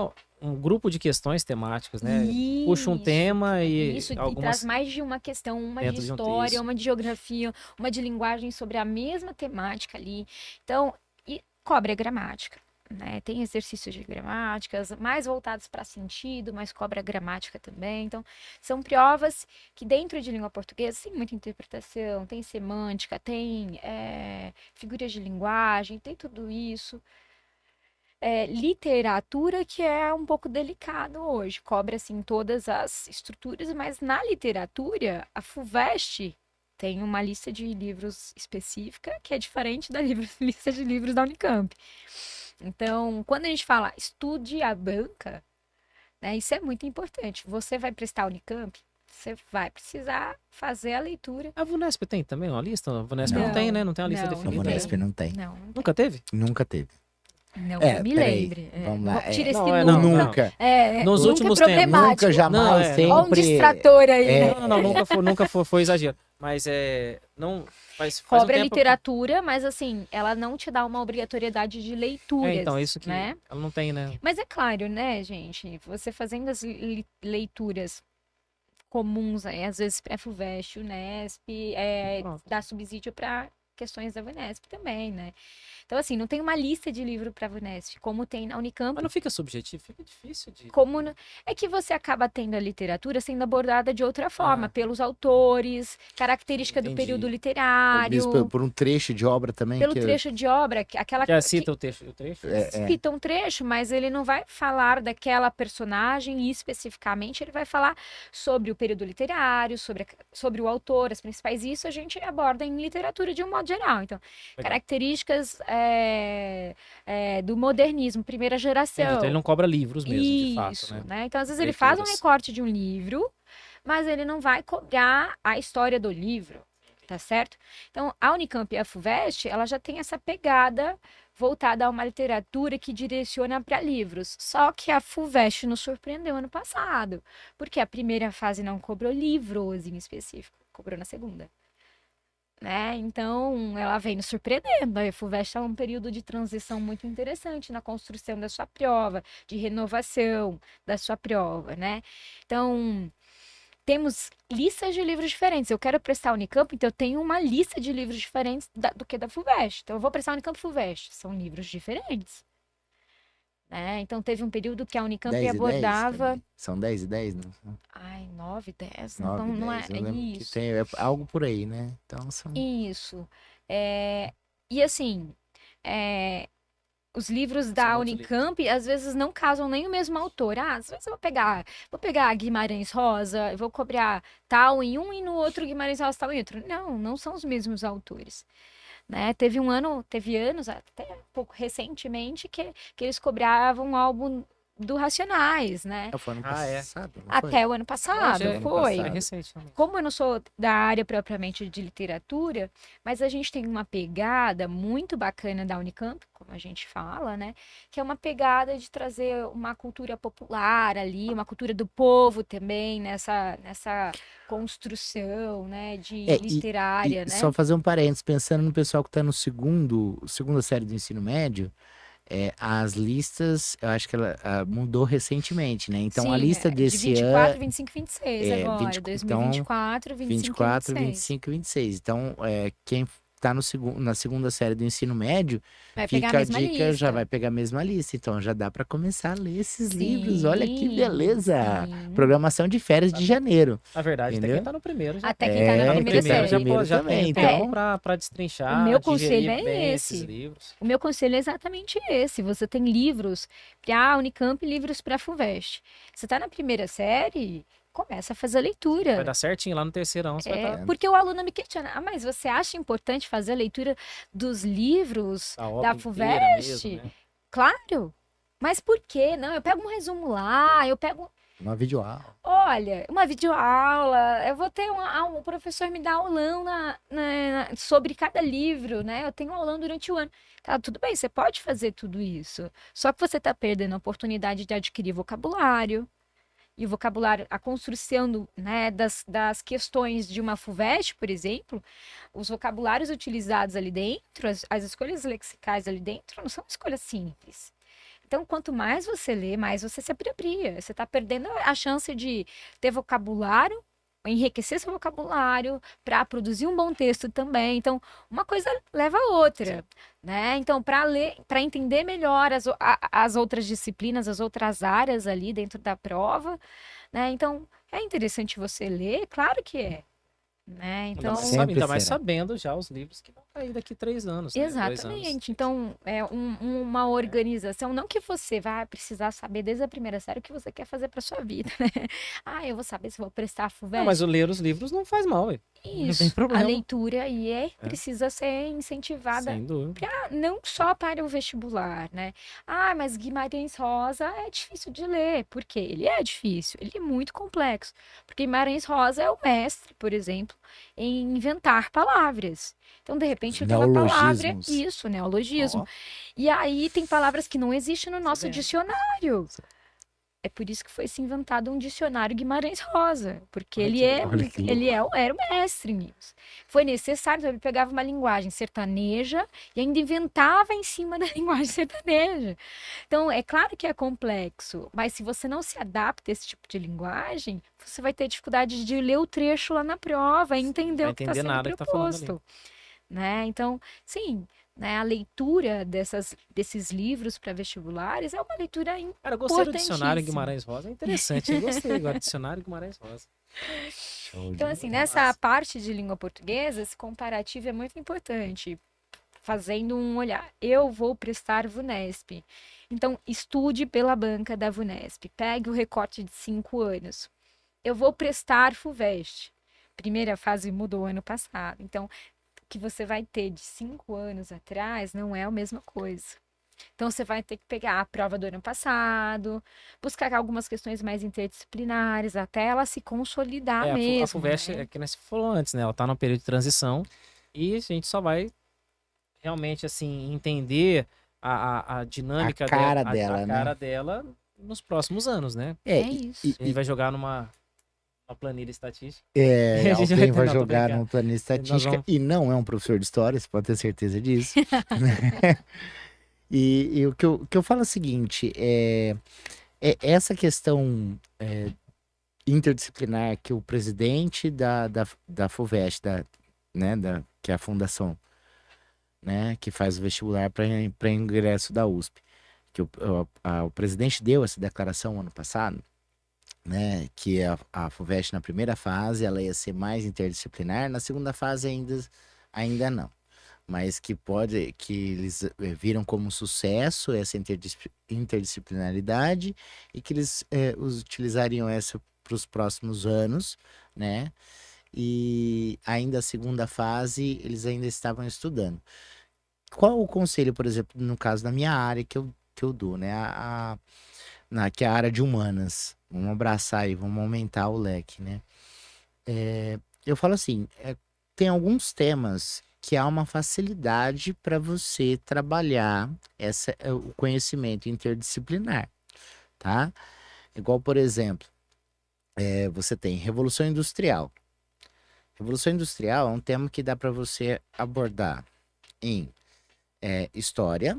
um grupo de questões temáticas, né? Puxa um Isso, tema e isso, e algumas traz mais de uma questão, uma de dentro de um história, texto. uma de geografia, uma de linguagem sobre a mesma temática ali. Então, e cobre a gramática, né? Tem exercícios de gramáticas mais voltados para sentido, mas cobra a gramática também. Então, são provas que dentro de língua portuguesa tem muita interpretação, tem semântica, tem figuras de linguagem, tem tudo isso. Literatura que é um pouco delicado hoje, cobre assim todas as estruturas, mas na literatura, a FUVEST tem uma lista de livros específica que é diferente da lista de livros da Unicamp. Então, quando a gente fala estude a banca, né, isso é muito importante. Você vai prestar Unicamp, você vai precisar fazer a leitura. A VUNESP tem também uma lista? A VUNESP não Não, tem, né? Não tem uma lista não, A definida. tem. Unesp não tem. Não, Nunca teve? Nunca teve. não É, que eu me peraí, lembre. vamos lá, Tira esse Não, é, O não, nunca. Nos nunca últimos é tempos. problemático. Nunca, jamais, Não, é, sempre. Ó um distrator aí, É, né? Não, nunca foi exagero. Mas não faz um Cobra tempo. literatura, mas assim, ela não te dá uma obrigatoriedade de leituras, Então, isso que né? ela não tem, né? Mas é claro, né, gente? Você fazendo as leituras comuns, aí, às vezes para FUVEST, Unesp, Pronto. dá subsídio para questões da Unesp também, né? Então, assim, não tem uma lista de livro para Unesp, como tem na Unicamp. Mas não fica subjetivo, fica difícil de. É que você acaba tendo a literatura sendo abordada de outra forma, Ah. pelos autores, característica do Entendi. período literário, por um trecho de obra também. pelo que trecho de obra, aquela Já cita o trecho? cita um trecho, mas ele não vai falar daquela personagem e especificamente ele vai falar sobre o período literário, sobre o autor, as principais. Isso a gente aborda em literatura de um modo geral. Então, Legal. características do modernismo, primeira geração. Entendi, então ele não cobra livros mesmo, de fato, Isso, né? né? Então, às vezes ele faz um Leituras. recorte de um livro, mas ele não vai cobrar a história do livro, tá certo? Então, a Unicamp e a FUVEST, ela já tem essa pegada voltada a uma literatura que direciona para livros. Só que a FUVEST nos surpreendeu ano passado, porque a primeira fase não cobrou livros em específico, cobrou na segunda. Né? Então, ela vem nos surpreendendo. A FUVEST está num período de transição muito interessante na construção da sua prova, de renovação da sua prova, né? Então, temos listas de livros diferentes. Eu quero prestar Unicamp, então eu tenho uma lista de livros diferentes do que da FUVEST. Então, eu vou prestar Unicamp e FUVEST. São livros diferentes. Né? Então, teve um período que a Unicamp 10 e 10 abordava... também. São 10 e 10, não? Ai, 9, 10. 9 Então, e não 10. é Eu lembro que isso. tem algo por aí, né? Então são. Isso. E assim, os livros São da muitos Unicamp às vezes não casam nem o mesmo autor. Ah, às vezes eu vou pegar Guimarães Rosa, eu vou cobrar tal em um e no outro Guimarães Rosa tal em outro. Não, não são os mesmos autores. Né? Teve anos, até um pouco recentemente, que eles cobravam um álbum do Racionais, né? Foi ano Ah, é. passado, não foi? Até o ano passado, É, foi. É recente, realmente. Como eu não sou da área propriamente de literatura, mas a gente tem uma pegada muito bacana da Unicamp, como a gente fala, né? Que é uma pegada de trazer uma cultura popular ali, uma cultura do povo também, nessa construção, né? De literária, né? Só fazer um parênteses, pensando no pessoal que está no segunda série do ensino médio, as listas, eu acho que ela mudou recentemente, né? Então, a Sim, lista de desse 24, ano 25, 26 é, agora. 20 2024, 25, 24, 26. 25 e 26. Então, quem está na segunda série do ensino médio, Vai pegar fica a a mesma dica, já lista. vai pegar a mesma lista. Então, já dá para começar a ler esses Sim, livros. Olha que beleza! sim. Programação de férias de janeiro. Na verdade, até Entendeu? quem tá no primeiro já. Até quem tá na É, primeira quem tá no série. primeiro já também, tem então. tempo pra destrinchar, O meu digerir conselho é bem esse. esses livros. O meu conselho é exatamente esse. Você tem livros para a Unicamp e livros para a FUVEST. Você está na primeira série, começa a fazer a leitura. Vai dar certinho lá no terceirão, você vai estar Porque o aluno me questiona, mas você acha importante fazer a leitura dos livros a obra da inteira FUVEST? mesmo, né? Claro. Mas por quê? Não, eu pego um resumo lá, eu pego... Uma videoaula. Olha, uma videoaula, eu vou ter um professor me dar aulão sobre cada livro, né? Eu tenho aulão durante o ano. Tá, tudo bem, você pode fazer tudo isso. Só que você está perdendo a oportunidade de adquirir vocabulário. E o vocabulário, a construção né, das questões de uma FUVEST, por exemplo, os vocabulários utilizados ali dentro, as escolhas lexicais ali dentro, não são escolhas simples. Então, quanto mais você lê, mais você se apropria. Você está perdendo a chance de ter vocabulário, enriquecer seu vocabulário, para produzir um bom texto também. Então, uma coisa leva a outra, né? Então, para entender melhor as outras disciplinas, as outras áreas ali dentro da prova, né? Então, é interessante você ler, claro que é. Né? Então, Sempre Ainda mais será. sabendo já os livros que vão cair daqui 3 anos. Né? 2 anos. exatamente. Então, é uma organização, não que você vai precisar saber desde a primeira série o que você quer fazer para sua vida, né? Ah, eu vou saber se vou prestar a FUVEST. Não, mas o ler os livros não faz mal, ué. Não Isso. tem A problema. leitura aí precisa ser incentivada Sem dúvida. não só para o vestibular, né? Ah, mas Guimarães Rosa é difícil de ler. Por quê? Ele é difícil, ele é muito complexo. Porque Guimarães Rosa é o mestre, por exemplo, em inventar palavras. Então, de repente, eu tenho uma palavra, Neologismos. isso, neologismo. Ó, E aí tem palavras que não existem no nosso vendo? dicionário. É por isso que foi se inventado um dicionário Guimarães Rosa, porque Olha ele que é, legal. Olha que louco. ele é, era o mestre nisso. Foi necessário, então ele pegava uma linguagem sertaneja e ainda inventava em cima da linguagem sertaneja. Então, é claro que é complexo, mas se você não se adapta a esse tipo de linguagem, você vai ter dificuldade de ler o trecho lá na prova e entender vai o que está entender sendo nada que tá falando ali. proposto, né? Então, sim, né, a leitura desses livros para vestibulares é uma leitura Cara, eu gostei do dicionário importantíssima. Guimarães Rosa. É interessante. Eu gostei agora. Dicionário Guimarães Rosa. Show de Então, assim, bola. nessa parte de língua portuguesa, esse comparativo é muito importante. Fazendo um olhar, eu vou prestar VUNESP. Então, estude pela banca da VUNESP. Pegue o recorte de 5 anos. Eu vou prestar FUVEST. Primeira fase mudou ano passado. Então, o que você vai ter de 5 anos atrás não é a mesma coisa. Então, você vai ter que pegar a prova do ano passado, buscar algumas questões mais interdisciplinares, até ela se consolidar É, a mesmo, FUVEST, né? é que nem você falou antes, né? Ela tá no período de transição e a gente só vai realmente, assim, entender a dinâmica cara dela, dela, a né? cara dela nos próximos anos, né? É, É isso. A gente vai jogar numa planilha estatística. É, A gente alguém vai não, tô jogar brincando. num plano de Nós estatística vamos... e não é um professor de história, você pode ter certeza disso. E o que eu falo é o seguinte, é essa questão interdisciplinar que o presidente da FUVEST, que é a fundação, né, que faz o vestibular para ingresso da USP, que o presidente deu essa declaração ano passado, né, que a FUVEST na primeira fase ela ia ser mais interdisciplinar, na segunda fase ainda não. Mas que eles viram como sucesso essa interdisciplinaridade e que eles utilizariam essa para os próximos anos, né? E ainda a segunda fase eles ainda estavam estudando. Qual o conselho, por exemplo, no caso da minha área que eu dou, né? Que é a área de humanas. Vamos abraçar aí, vamos aumentar o leque, né? Eu falo assim, tem alguns temas que há uma facilidade para você trabalhar o conhecimento interdisciplinar, tá? Igual, por exemplo, você tem Revolução Industrial. Revolução Industrial é um tema que dá para você abordar em história,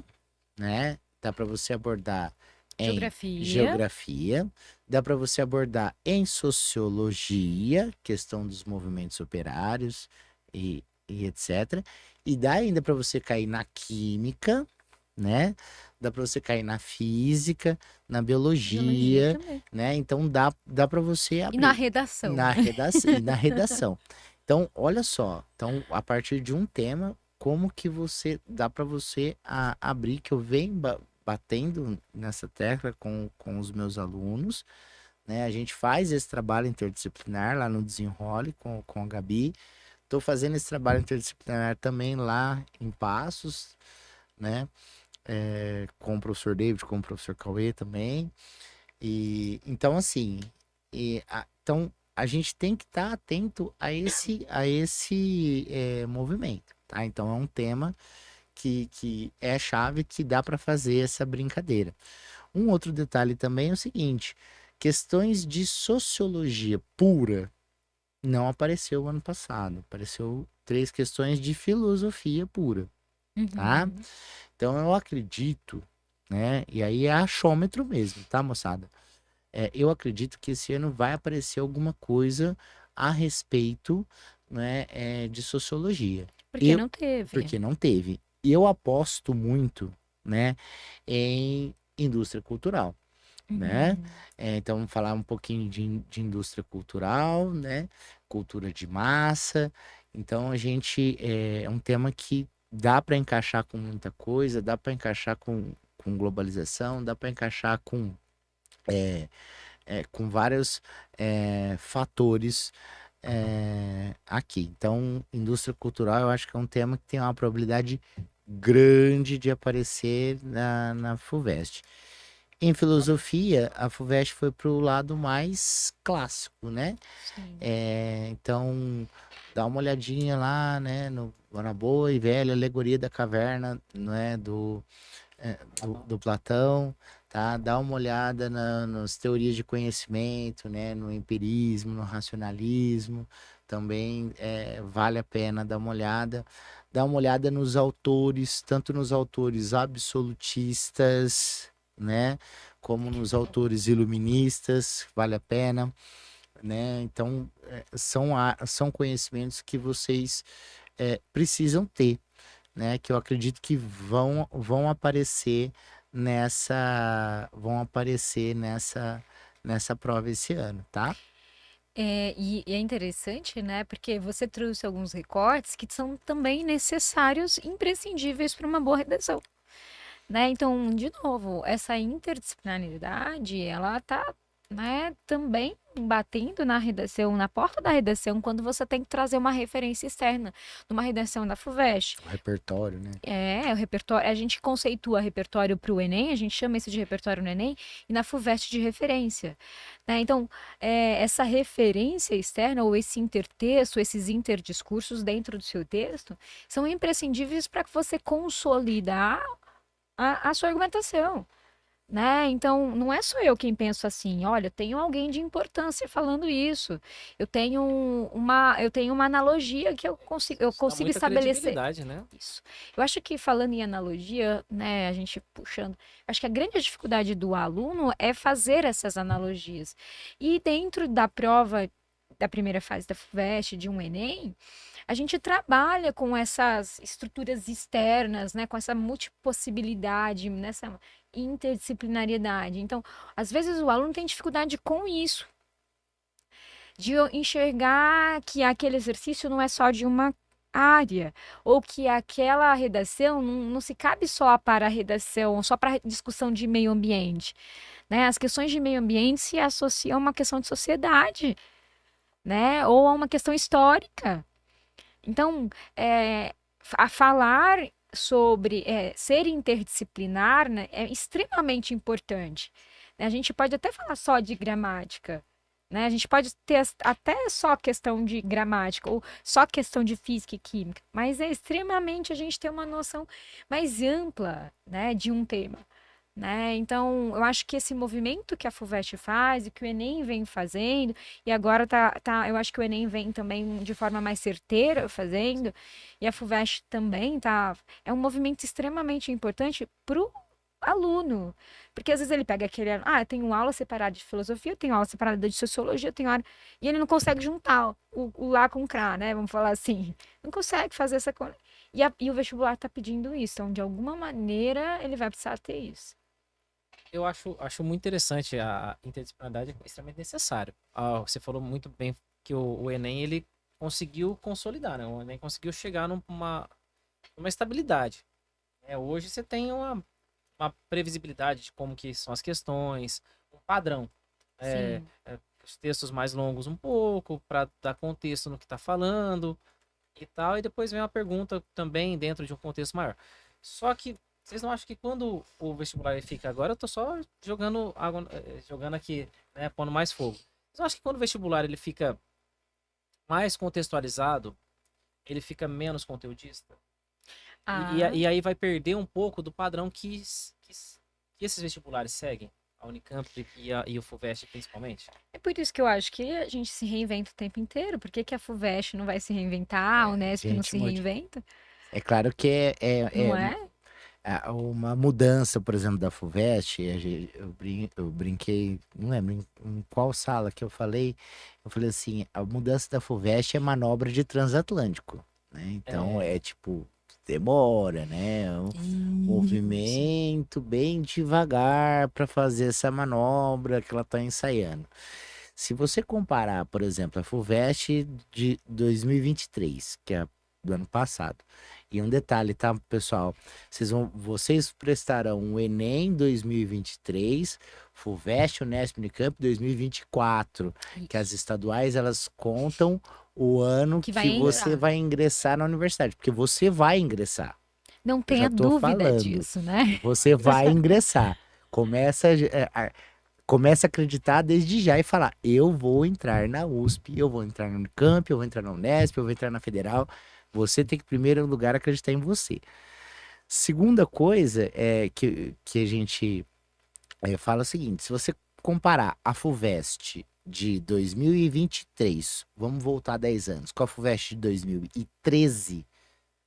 né? Dá para você abordar em Geografia. geografia, dá para você abordar em sociologia, questão dos movimentos operários e etc. E dá ainda para você cair na química, né? Dá para você cair na física, na biologia, também. né? Então dá para você E na abrir redação. na redação. Então, olha só. Então, a partir de um tema, como que dá para você abrir, que eu venho batendo nessa tecla com os meus alunos, né? A gente faz esse trabalho interdisciplinar lá no Desenrole com a Gabi. Estou fazendo esse trabalho interdisciplinar também lá em Passos, né? Com o professor David, com o professor Cauê também. E então, assim, então a gente tem que estar atento a esse movimento, tá? Então é um tema que é chave, que dá para fazer essa brincadeira. Um outro detalhe também é o seguinte: questões de sociologia pura não apareceu ano passado. Apareceu 3 questões de filosofia pura, tá? Uhum. Então eu acredito, né? E aí é achômetro mesmo, tá, moçada? Eu acredito que esse ano vai aparecer alguma coisa a respeito, né, de sociologia. Porque não teve. Porque não teve. E eu aposto muito, né, em indústria cultural, né? Uhum. Então, vamos falar um pouquinho de indústria cultural, né? Cultura de massa. Então, é um tema que dá para encaixar com muita coisa, dá para encaixar com globalização, dá para encaixar com vários fatores aqui. Então, indústria cultural eu acho que é um tema que tem uma probabilidade grande de aparecer na FUVEST. Em filosofia, a FUVEST foi para o lado mais clássico, né? Sim. Então, dá uma olhadinha lá, né, na boa e velha alegoria da caverna, não é, do Platão, tá? Dá uma olhada nas teorias de conhecimento, né, no empirismo, no racionalismo, também vale a pena dar uma olhada. Dá uma olhada nos autores, tanto nos autores absolutistas, né, como nos autores iluministas, vale a pena, né? Então, são conhecimentos que vocês precisam ter, né? Que eu acredito que vão aparecer nessa prova esse ano, tá? E é interessante, né? Porque você trouxe alguns recortes que são também necessários, imprescindíveis para uma boa redação, né? Então, de novo, essa interdisciplinaridade, ela tá, né, também batendo na redação, na porta da redação, quando você tem que trazer uma referência externa, numa redação da FUVEST. O repertório, né? O repertório, a gente conceitua repertório para o Enem, a gente chama isso de repertório no Enem, e na FUVEST de referência, né? Então, essa referência externa, ou esse intertexto, esses interdiscursos dentro do seu texto, são imprescindíveis para que você consolidar a sua argumentação, né? Então, não é só eu quem penso assim, olha, tenho alguém de importância falando isso. Eu tenho uma analogia que eu Isso dá consigo muita estabelecer credibilidade, né? isso. Eu acho que falando em analogia, né, a gente puxando, acho que a grande dificuldade do aluno é fazer essas analogias. E dentro da prova da primeira fase da FUVEST, de um Enem, a gente trabalha com essas estruturas externas, né, com essa multipossibilidade, nessa interdisciplinariedade. Então, às vezes o aluno tem dificuldade com isso, de enxergar que aquele exercício não é só de uma área, ou que aquela redação não se cabe só para a redação, só para a discussão de meio ambiente, né? As questões de meio ambiente se associam a uma questão de sociedade, né? Ou a uma questão histórica. Então, a falar sobre ser interdisciplinar, né, é extremamente importante. A gente pode até falar só de gramática, né? A gente pode ter até só questão de gramática ou só questão de física e química, mas é extremamente a gente ter uma noção mais ampla, né, de um tema, né? Então, eu acho que esse movimento que a FUVEST faz e que o Enem vem fazendo, e agora eu acho que o Enem vem também de forma mais certeira fazendo, e a FUVEST também é um movimento extremamente importante para o aluno, porque às vezes ele pega eu tenho aula separada de filosofia, eu tenho aula separada de sociologia, eu tenho aula, e ele não consegue juntar o lá com o crá, né? Vamos falar assim, não consegue fazer essa coisa. E o vestibular está pedindo isso, então de alguma maneira ele vai precisar ter isso. Eu acho muito interessante a interdisciplinaridade, é extremamente necessário. Você falou muito bem que o Enem ele conseguiu consolidar, né? O Enem conseguiu chegar numa estabilidade. Hoje você tem uma previsibilidade de como que são as questões, um padrão. Sim. Os textos mais longos um pouco, para dar contexto no que está falando e tal, e depois vem uma pergunta também dentro de um contexto maior. Só que vocês não acham que quando o vestibular ele fica agora, eu tô só jogando água, jogando aqui, né, pondo mais fogo. Vocês não acham que quando o vestibular ele fica mais contextualizado, ele fica menos conteudista? Ah, E aí vai perder um pouco do padrão que esses vestibulares seguem, a Unicamp e o FUVEST principalmente? é por isso que eu acho que a gente se reinventa o tempo inteiro. Por que que a FUVEST não vai se reinventar, a Unesp não Gente, se reinventa? é claro que Não é? uma mudança, por exemplo, da FUVEST, eu brinquei, não lembro em qual sala que eu falei assim, a mudança da FUVEST é manobra de transatlântico, né? Então É, tipo, demora, né? É um Isso. movimento bem devagar para fazer essa manobra que ela está ensaiando. Se você comparar, por exemplo, a FUVEST de 2023, que é a do ano passado, e um detalhe, tá, pessoal? Vocês prestarão o Enem 2023 FUVEST, Unesp, Unicamp 2024, que as estaduais elas contam o ano Que que, vai você entrar. vai ingressar na universidade, porque você vai ingressar. Não Eu tenha já tô dúvida falando. disso, né? Você vai ingressar. Começa a acreditar desde já e falar: eu vou entrar na USP, eu vou entrar no Unicamp, eu vou entrar na Unesp, eu vou entrar na Federal. Você tem que, em primeiro lugar, acreditar em você. Segunda coisa é que a gente fala o seguinte: se você comparar a FUVEST de 2023, vamos voltar 10 anos, com a FUVEST de 2013,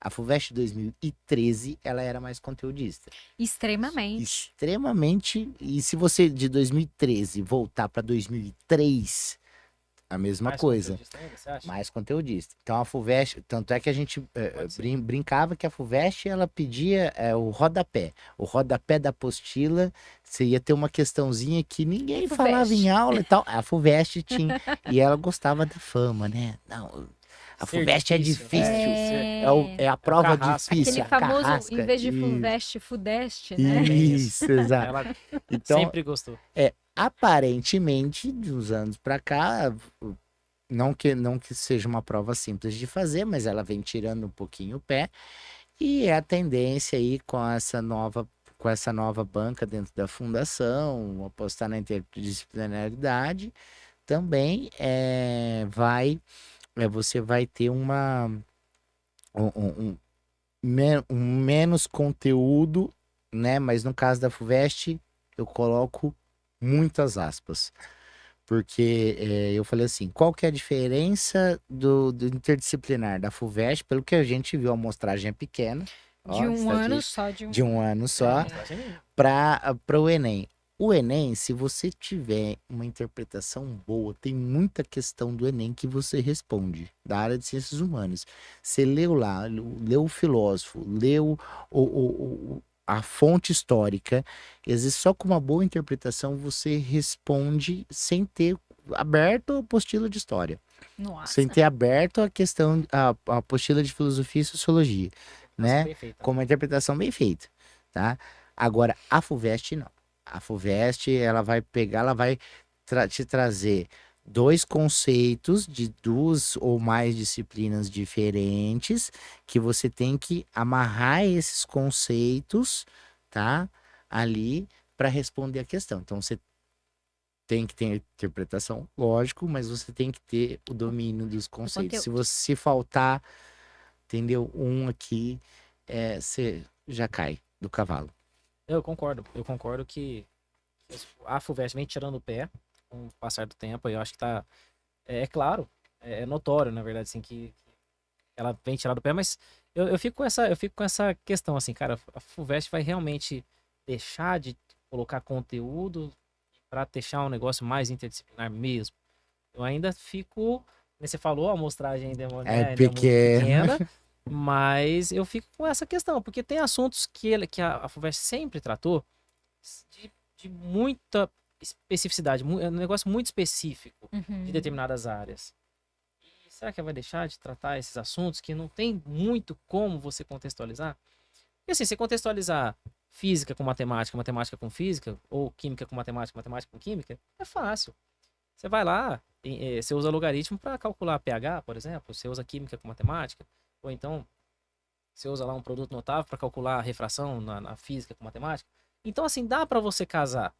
a FUVEST de 2013 ela era mais conteudista. Extremamente. Extremamente. E se você de 2013 voltar para 2003, a mesma Mais coisa. conteudista ainda, você acha? Mais conteudista. Então a FUVEST, tanto é que a gente Pode ser. brincava que a FUVEST ela pedia o rodapé. O rodapé da apostila, você ia ter uma questãozinha que ninguém FUVEST. falava em aula e tal. A FUVEST tinha. E ela gostava da fama, né? Não, a Ser FUVEST é difícil, difícil. né? É a prova carrasco. difícil. Aquele a famoso, carrasca. em vez de Isso. FUVEST, FUDEST, né? Tem isso. Isso, exato. Ela Então, sempre gostou. aparentemente, de uns anos pra cá, não que seja uma prova simples de fazer, mas ela vem tirando um pouquinho o pé. E é a tendência aí com essa nova banca dentro da fundação, apostar na interdisciplinaridade, também você vai ter um menos conteúdo, né? Mas no caso da FUVEST, eu coloco muitas aspas. Porque eu falei assim, qual que é a diferença do interdisciplinar da FUVEST? Pelo que a gente viu, a amostragem é pequena. De ó, um ano estatística, só, de um ano só, É. para o Enem. O Enem, se você tiver uma interpretação boa, tem muita questão do Enem que você responde, da área de ciências humanas. Você leu lá, leu o filósofo, leu a fonte histórica, e às vezes só com uma boa interpretação você responde sem ter aberto a apostila de história, Nossa. sem ter aberto a questão, a apostila de filosofia e sociologia, né? Bem feita. Com uma interpretação bem feita, tá? Agora, a FUVEST não. A FUVEST, ela vai pegar, ela vai te trazer dois conceitos de duas ou mais disciplinas diferentes, que você tem que amarrar esses conceitos, tá? Ali para responder a questão. Então, você tem que ter interpretação, lógico, mas você tem que ter o domínio dos conceitos. Se faltar, entendeu? Um aqui, você já cai do cavalo. Eu concordo que a FUVEST vem tirando o pé com o passar do tempo. Eu acho que tá. É claro, é notório, na verdade, assim, que ela vem tirando o pé, mas eu fico com essa questão, assim, cara, a FUVEST vai realmente deixar de colocar conteúdo para deixar um negócio mais interdisciplinar mesmo. Eu ainda fico. Você falou, a amostragem ainda ainda é muito pequena, mas eu fico com essa questão, porque tem assuntos que a FUVEST sempre tratou de muita especificidade, é um negócio muito específico de determinadas áreas. E será que vai deixar de tratar esses assuntos que não tem muito como você contextualizar? Porque assim, você contextualizar física com matemática, matemática com física, ou química com matemática, matemática com química, é fácil. Você vai lá, você usa logaritmo para calcular pH, por exemplo, você usa química com matemática, ou então você usa lá um produto notável para calcular a refração na física com matemática. Então, assim, dá para você casar.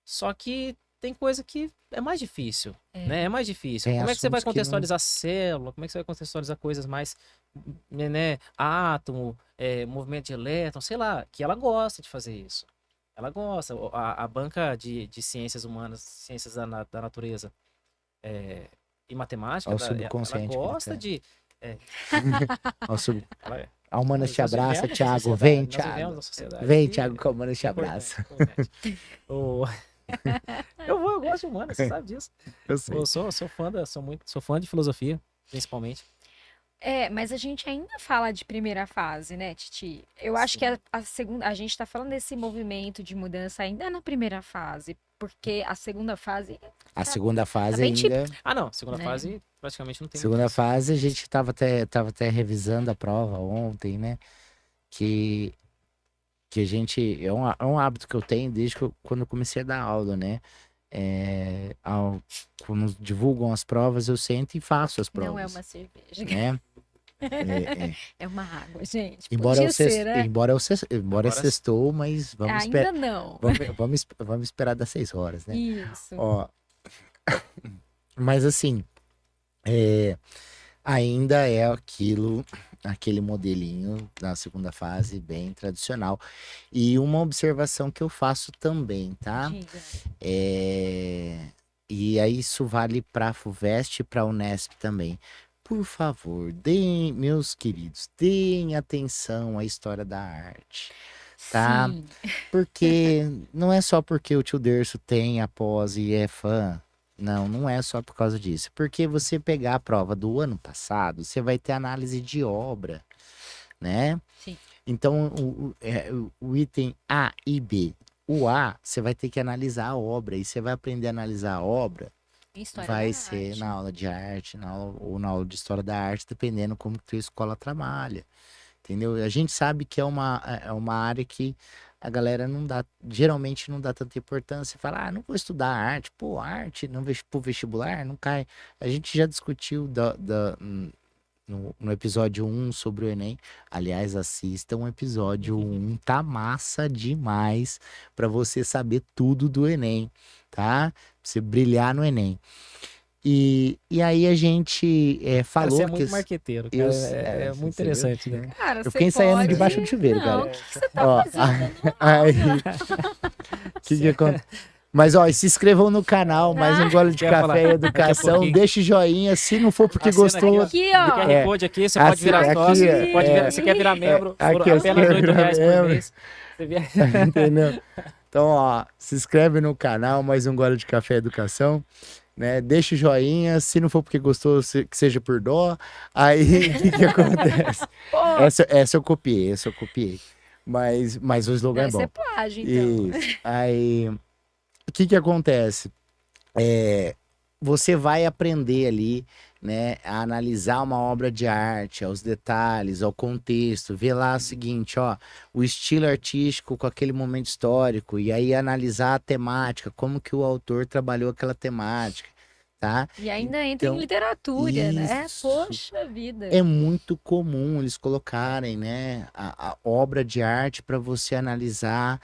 Só que tem coisa que é mais difícil, né? É mais difícil. Tem Como é que você vai assuntos que não- contextualizar célula? Como é que você vai contextualizar coisas mais, né? Átomo, movimento de elétron, sei lá, que ela gosta de fazer isso. Ela gosta. A banca de ciências humanas, ciências da natureza e matemática, Ao ela subconsciente gosta gritando. de... Ela, A Humanas te Nós abraça, vivemos na Thiago. sociedade, Vem, nós Thiago. vivemos na sociedade Vem, que Thiago, que a Humanas te é importante, abraça. importante. Eu gosto de humanas, você sabe disso. Eu sei. Eu sou fã de filosofia, principalmente. Mas a gente ainda fala de primeira fase, né, Titi? Eu acho que a segunda, a gente tá falando desse movimento de mudança ainda na primeira fase, porque a segunda fase A segunda fase bem ainda. Ah, não, segunda Né? fase praticamente não tem Segunda mudança. fase, a gente tava até revisando a prova ontem, né? Que que a gente, é um hábito que eu tenho desde quando eu comecei a dar aula, né? Quando divulgam as provas, eu sento e faço as provas. Não é uma cerveja. Né? É. É uma água, gente. Embora Podia eu ser, né? embora sextou, mas vamos Ainda esperar. não. Vamos esperar das 6 horas, né? Isso. Ó, mas assim, é, ainda é aquele modelinho da segunda fase bem tradicional. E uma observação que eu faço também, tá? Diga. E aí isso vale para a FUVEST e para a Unesp também. Por favor, meus queridos, deem atenção à história da arte, tá? Sim. Porque não é só porque o tio Derso tem a pós e é fã. Não é só por causa disso. Porque você pegar a prova do ano passado, você vai ter análise de obra, né? Sim. Então, o item A e B. O A, você vai ter que analisar a obra. E você vai aprender a analisar a obra, História vai da ser arte. na aula de arte, ou na aula de história da arte, dependendo como que a escola trabalha. Entendeu? A gente sabe que é uma área que a galera geralmente não dá tanta importância. Fala, não vou estudar arte. Pô, arte pro vestibular não cai. A gente já discutiu no episódio 1 sobre o Enem. Aliás, assistam o episódio 1, tá massa demais para você saber tudo do Enem, tá? Pra você brilhar no Enem. E aí a gente Cara, falou você é que... muito marqueteiro, eu- cara. É muito você viu? interessante, né? Cara, Eu você fiquei ensaiando pode... debaixo do chuveiro, Não, cara. o que você tá Ó, fazendo? aí, que acontece? Mas, ó, se inscrevam no canal, mais um gole de Quer falar? café e Daqui a educação. pouquinho. Deixe joinha, se não for porque Assina gostou. Aqui, ó. QR Code aqui, você Ah, pode virar sim, sócio, aqui, você pode virar, você quer virar membro, por aqui, apenas você quer R$8 virar por membro. mês. Você vira... Entendeu? Então, ó, se inscreve no canal, mais um gole de café e educação, né? Deixa o joinha, se não for porque gostou, que seja por dó. Aí, o que acontece? Essa eu copiei. Mas o slogan é Deve ser bom. plágio, então. Isso. Aí, o que acontece? Você vai aprender ali, né, a analisar uma obra de arte, aos detalhes, ao contexto, ver lá o seguinte, ó, o estilo artístico com aquele momento histórico, e aí analisar a temática, como que o autor trabalhou aquela temática, tá? E ainda entra Então, em literatura, né? isso. Poxa vida. É muito comum eles colocarem, né, a obra de arte para você analisar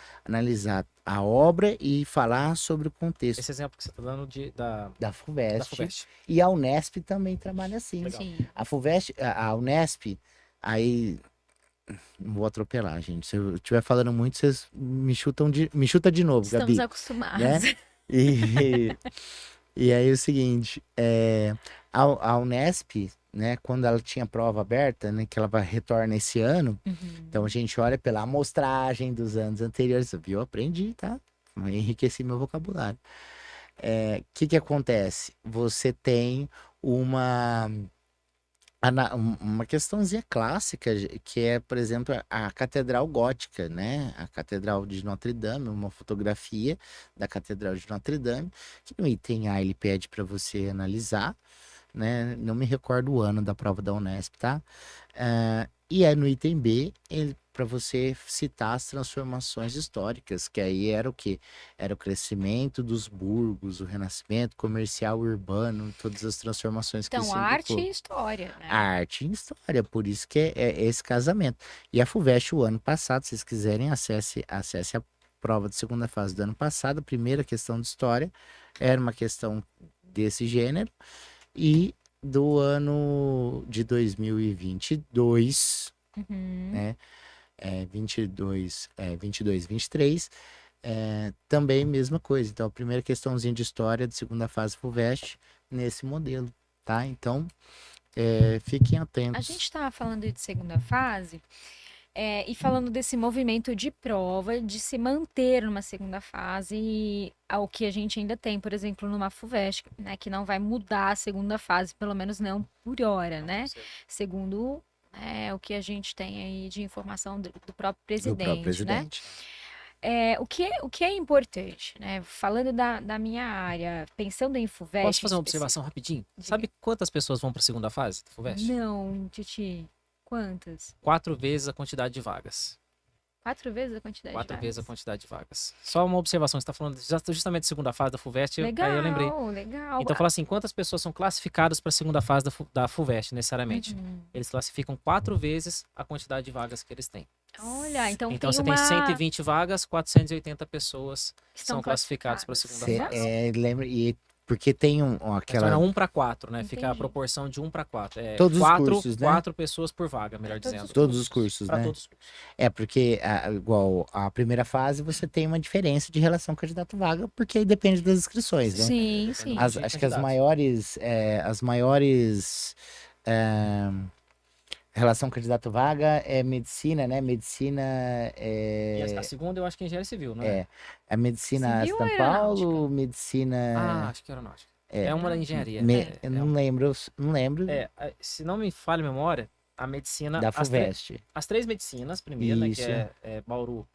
a obra e falar sobre o contexto. Esse exemplo que você está dando da Da FUVEST. FUVEST. E a Unesp também trabalha assim. Legal. Sim. A FUVEST, a Unesp, aí não vou atropelar, gente. Se eu estiver falando muito, vocês me chutam me chuta de novo, Estamos Gabi. acostumados. Né? E aí é o seguinte, a Unesp, né, quando ela tinha prova aberta, né, que ela retorna esse ano, Uhum. então a gente olha pela amostragem dos anos anteriores, viu? Eu aprendi, tá? Eu enriqueci meu vocabulário. Que acontece? Você tem uma questãozinha clássica, que é, por exemplo, a Catedral Gótica, né? A Catedral de Notre Dame, uma fotografia da Catedral de Notre Dame, que no item A ele pede para você analisar, né? Não me recordo o ano da prova da Unesp, tá? E no item B, para você citar as transformações históricas, que aí era o quê? Era o crescimento dos burgos, o renascimento comercial urbano, todas as transformações que Então, isso arte implicou. e história, né? Arte e história, por isso que é esse casamento. E a FUVEST, o ano passado, se vocês quiserem, acesse a prova de segunda fase do ano passado. A primeira questão de história era uma questão desse gênero. E do ano de 2022, Uhum. né? 22, 23, também mesma coisa. Então, a primeira questãozinha de história de segunda fase FUVEST nesse modelo, tá? Então, fiquem atentos. A gente estava falando de segunda fase e falando desse movimento de prova, de se manter numa segunda fase, e ao que a gente ainda tem, por exemplo, numa FUVEST, né, que não vai mudar a segunda fase, pelo menos não por hora, né? Segundo o que a gente tem aí de informação do próprio presidente, do próprio né? presidente. O que é importante, né? Falando da minha área, pensando em FUVEST... Posso fazer uma observação rapidinho? Diga. Sabe quantas pessoas vão para a segunda fase do FUVEST? Não, Titi. Quantas? 4 vezes a quantidade de vagas. 4 vezes a quantidade de 4 vezes a vagas. quantidade de vagas. Só uma observação, você está falando justamente da segunda fase da FUVEST, Legal, aí eu lembrei. legal. Então, fala assim, quantas pessoas são classificadas para a segunda fase da FUVEST, necessariamente? Uhum. Eles classificam 4 vezes a quantidade de vagas que eles têm. Olha, então Então, tem você uma... tem 120 vagas, 480 pessoas Estão são classificadas para a segunda Cê, fase. lembra, e porque tem Aquela... aquela... 1 para 4, né? Fica a Entendi. proporção de 1 para 4. É Todos os 4, cursos, né? 4 pessoas por vaga, melhor Todos os dizendo. Todos os cursos, Para né? todos os cursos. É, porque igual a primeira fase você tem uma diferença de relação candidato-vaga, porque aí depende das inscrições, né? Sim, Depende sim. do Acho de que as candidatos. maiores relação candidato-vaga é medicina, né? Medicina E a é, segunda eu acho que é engenharia civil, não é a medicina Civil ou São aeronáutica? Paulo, Ah, medicina acho que é aeronáutica. É uma da engenharia. eu não lembro, Se não me falha a memória, a medicina. da FUVEST. As 3 medicinas, primeiro, né? Que Isso. é Bauru,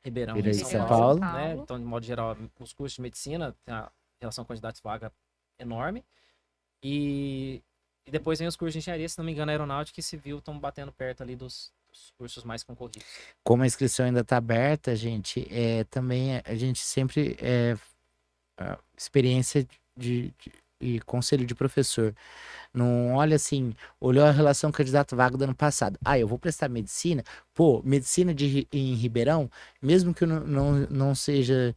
Ribeirão Ribeirão e e São São Paulo, Paulo. né? Então, de modo geral, os cursos de medicina tem a relação candidatos-vaga enorme. E depois vem os cursos de engenharia, se não me engano, aeronáutica e civil estão batendo perto ali dos cursos mais concorridos. Como a inscrição ainda está aberta, gente, também a gente sempre experiência e conselho de professor. Não olha assim, olhou a relação candidato-vaga do ano passado. Ah, eu vou prestar medicina. Pô, medicina em Ribeirão, mesmo que eu não seja,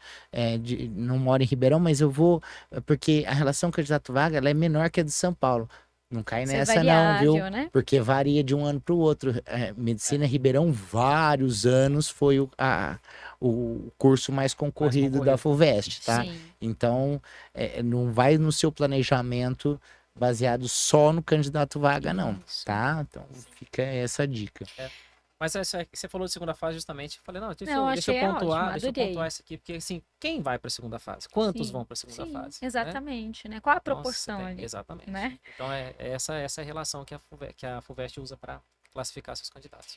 não moro em Ribeirão, mas eu vou, porque a relação candidato-vaga ela é menor que a de São Paulo. Não cai Isso é nessa não, viu? variável, né? Porque varia de um ano para o outro. Medicina Ribeirão, vários anos foi o curso mais concorrido da FUVEST, tá? Sim. Então, não vai no seu planejamento baseado só no candidato vaga, não, Isso. tá? Então, fica essa dica. Mas você falou de segunda fase justamente. Eu falei, deixa Não, eu achei pontuar, ótimo, deixa eu adorei. pontuar isso aqui, porque assim, quem vai para a segunda fase? Quantos Sim, vão para a segunda sim, fase? Né? exatamente, né? Qual a Então, proporção ali? Exatamente. Né? Então, essa é a relação que a FUVEST usa para classificar seus candidatos.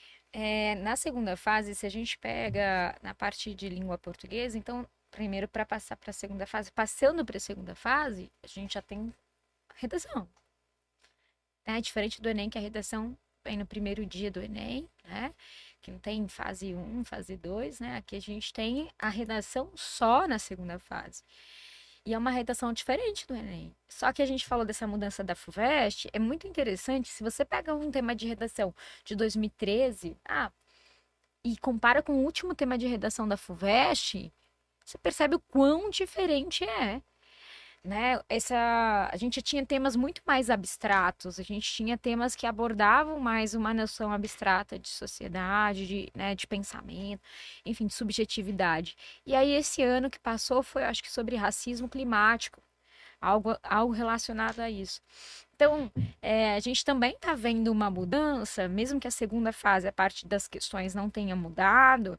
Na segunda fase, se a gente pega na parte de língua portuguesa, então, primeiro para passar para a segunda fase, passando para a segunda fase, a gente já tem redação. Né? Diferente do Enem, que a redação vem no primeiro dia do Enem, né? Que não tem fase 1, fase 2, né? Aqui a gente tem a redação só na segunda fase. E é uma redação diferente do Enem. Só que a gente falou dessa mudança da FUVEST, é muito interessante, se você pega um tema de redação de 2013, e compara com o último tema de redação da FUVEST, você percebe o quão diferente é. Né? A gente tinha temas muito mais abstratos, a gente tinha temas que abordavam mais uma noção abstrata de sociedade, né, de pensamento, enfim, de subjetividade. E aí esse ano que passou foi, acho que, sobre racismo climático, algo relacionado a isso. Então, a gente também está vendo uma mudança, mesmo que a segunda fase, a parte das questões não tenha mudado,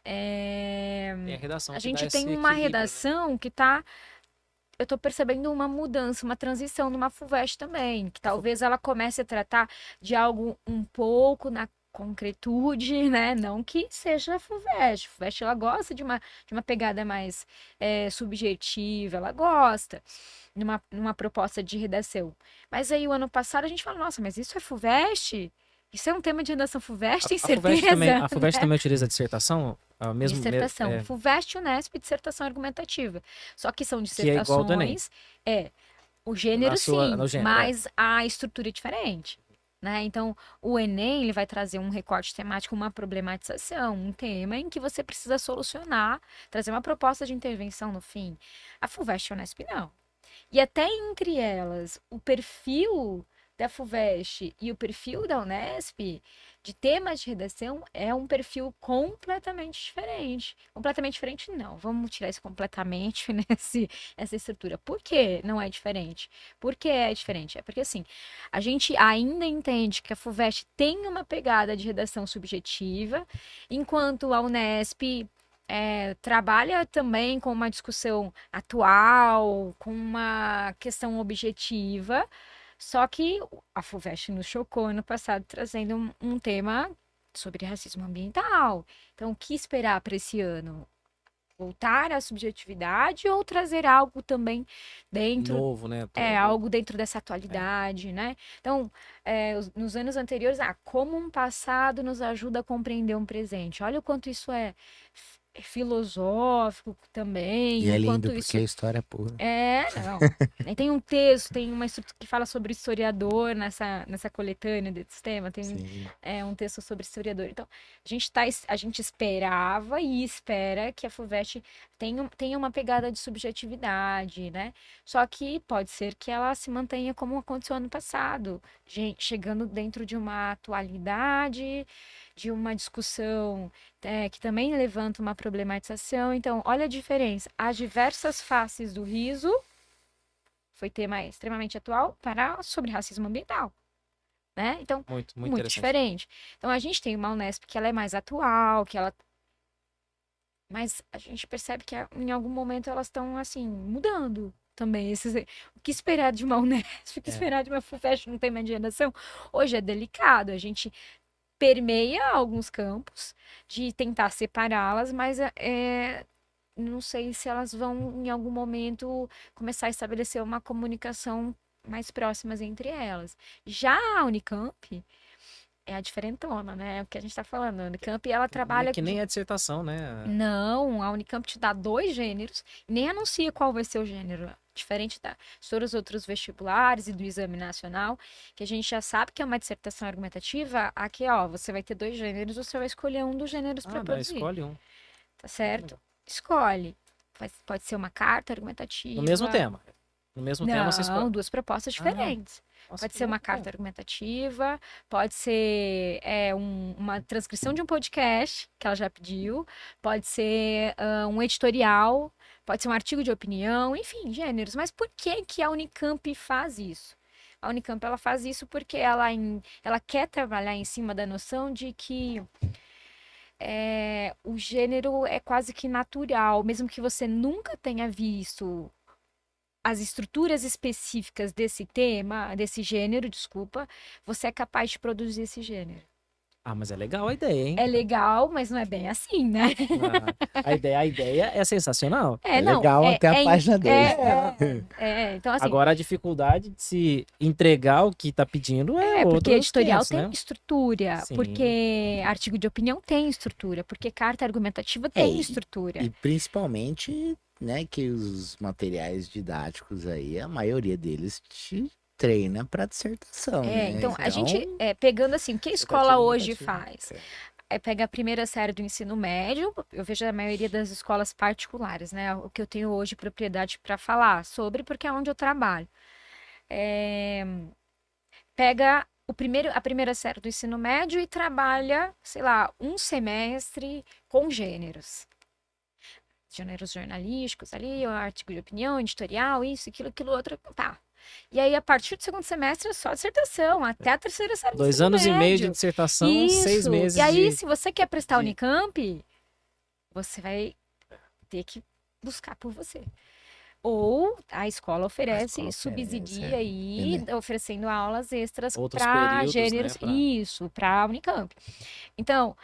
Tem a redação a que dá gente tem esse uma equilíbrio, né? redação que está. Eu estou percebendo uma mudança, uma transição numa FUVEST também, que talvez ela comece a tratar de algo um pouco na concretude, né? Não que seja a FUVEST. A FUVEST ela gosta de uma pegada mais subjetiva, ela gosta numa proposta de redação. Mas aí o ano passado a gente fala, nossa, mas isso é FUVEST? Isso é um tema de redação FUVEST, tem certeza? A FUVEST também utiliza a dissertação? Dissertação. FUVEST, Unesp, dissertação argumentativa. Só que são Que é igual ao do Enem. dissertações. O gênero No sim, gênero, mas a estrutura é diferente. Né? Então, o Enem ele vai trazer um recorte temático, uma problematização, um tema em que você precisa solucionar, trazer uma proposta de intervenção no fim. A FUVEST e a Unesp não. E até entre elas, o perfil da FUVEST e o perfil da Unesp de temas de redação é um perfil completamente diferente. Completamente diferente, não. Vamos tirar isso completamente nessa estrutura. Por que não é diferente? Por que é diferente? É porque, assim, a gente ainda entende que a FUVEST tem uma pegada de redação subjetiva, enquanto a Unesp trabalha também com uma discussão atual, com uma questão objetiva. Só que a FUVEST nos chocou ano passado trazendo um tema sobre racismo ambiental. Então, o que esperar para esse ano? voltar à subjetividade ou trazer algo também dentro, Novo, né? algo dentro dessa atualidade, né? Então, nos anos anteriores, como um passado nos ajuda a compreender um presente. Olha o quanto isso é filosófico também, E é o lindo quanto porque isso a história é pura. não. Aí tem um texto, tem uma estrutura que fala sobre historiador nessa coletânea desse tema, tem Sim. um texto sobre historiador. Então, a gente esperava e espera que a FUVEST tenha uma pegada de subjetividade, né? Só que pode ser que ela se mantenha como aconteceu ano passado, chegando dentro de uma atualidade, de uma discussão que também levanta uma problematização. Então, olha a diferença. As diversas faces do riso foi tema extremamente atual sobre racismo ambiental, né? Então, Muito muito interessante. diferente. Então, a gente tem uma Unesp que ela é mais atual, mas a gente percebe que em algum momento elas estão, assim, mudando também. O que esperar de uma Unesp, o que esperar de uma FUVEST no tema de geração, hoje é delicado. A gente permeia alguns campos de tentar separá-las, mas não sei se elas vão, em algum momento, começar a estabelecer uma comunicação mais próximas entre elas. Já a Unicamp é a diferentona, né? É o que a gente está falando. A Unicamp, ela trabalha... Que nem é dissertação, né? Não, a Unicamp te dá 2 gêneros e nem anuncia qual vai ser o gênero. Diferente de todos os outros vestibulares e do Exame Nacional, que a gente já sabe que é uma dissertação argumentativa, aqui, você vai ter 2 gêneros, você vai escolher um dos gêneros para produzir. Escolhe um. Tá certo? Escolhe. Pode ser uma carta argumentativa. No mesmo tema. No mesmo tema você escolhe. Não, 2 propostas diferentes. Nossa, Pode que ser uma louco. carta argumentativa, pode ser uma transcrição de um podcast que ela já pediu, pode ser um editorial, pode ser um artigo de opinião, enfim, gêneros. Mas por que que a Unicamp faz isso? A Unicamp ela faz isso porque ela quer trabalhar em cima da noção de que o gênero é quase que natural, mesmo que você nunca tenha visto as estruturas específicas desse tema, desse gênero, desculpa, você é capaz de produzir esse gênero. Mas é legal a ideia, hein? É legal, mas não é bem assim, né? A ideia é sensacional. Legal até a página 2. Então, assim, Agora a dificuldade de se entregar o que está pedindo porque editorial 500, tem né? estrutura, Sim. porque artigo de opinião tem estrutura, porque carta argumentativa tem estrutura. E principalmente, né, que os materiais didáticos aí, a maioria deles te treina para dissertação, né? Então, a gente, pegando assim, o que a escola Dissertativo hoje negativo. faz? Pega a primeira série do ensino médio, eu vejo a maioria das escolas particulares, né? O que eu tenho hoje propriedade para falar sobre, porque é onde eu trabalho. Pega a primeira série do ensino médio e trabalha, sei lá, um semestre com gêneros. Gêneros jornalísticos ali, o artigo de opinião, editorial, isso, aquilo, outro, tá. E aí, a partir do segundo semestre, é só dissertação, até a terceira série do 2 ensino anos e meio de médio. dissertação, Isso. 6 meses E aí, de... se você quer prestar de- Unicamp, você vai ter que buscar por você. Ou a escola oferece, escola subsidia oferece, aí, entendi. oferecendo aulas extras Outros para períodos, né, gêneros. pra- Isso, para Unicamp. Então,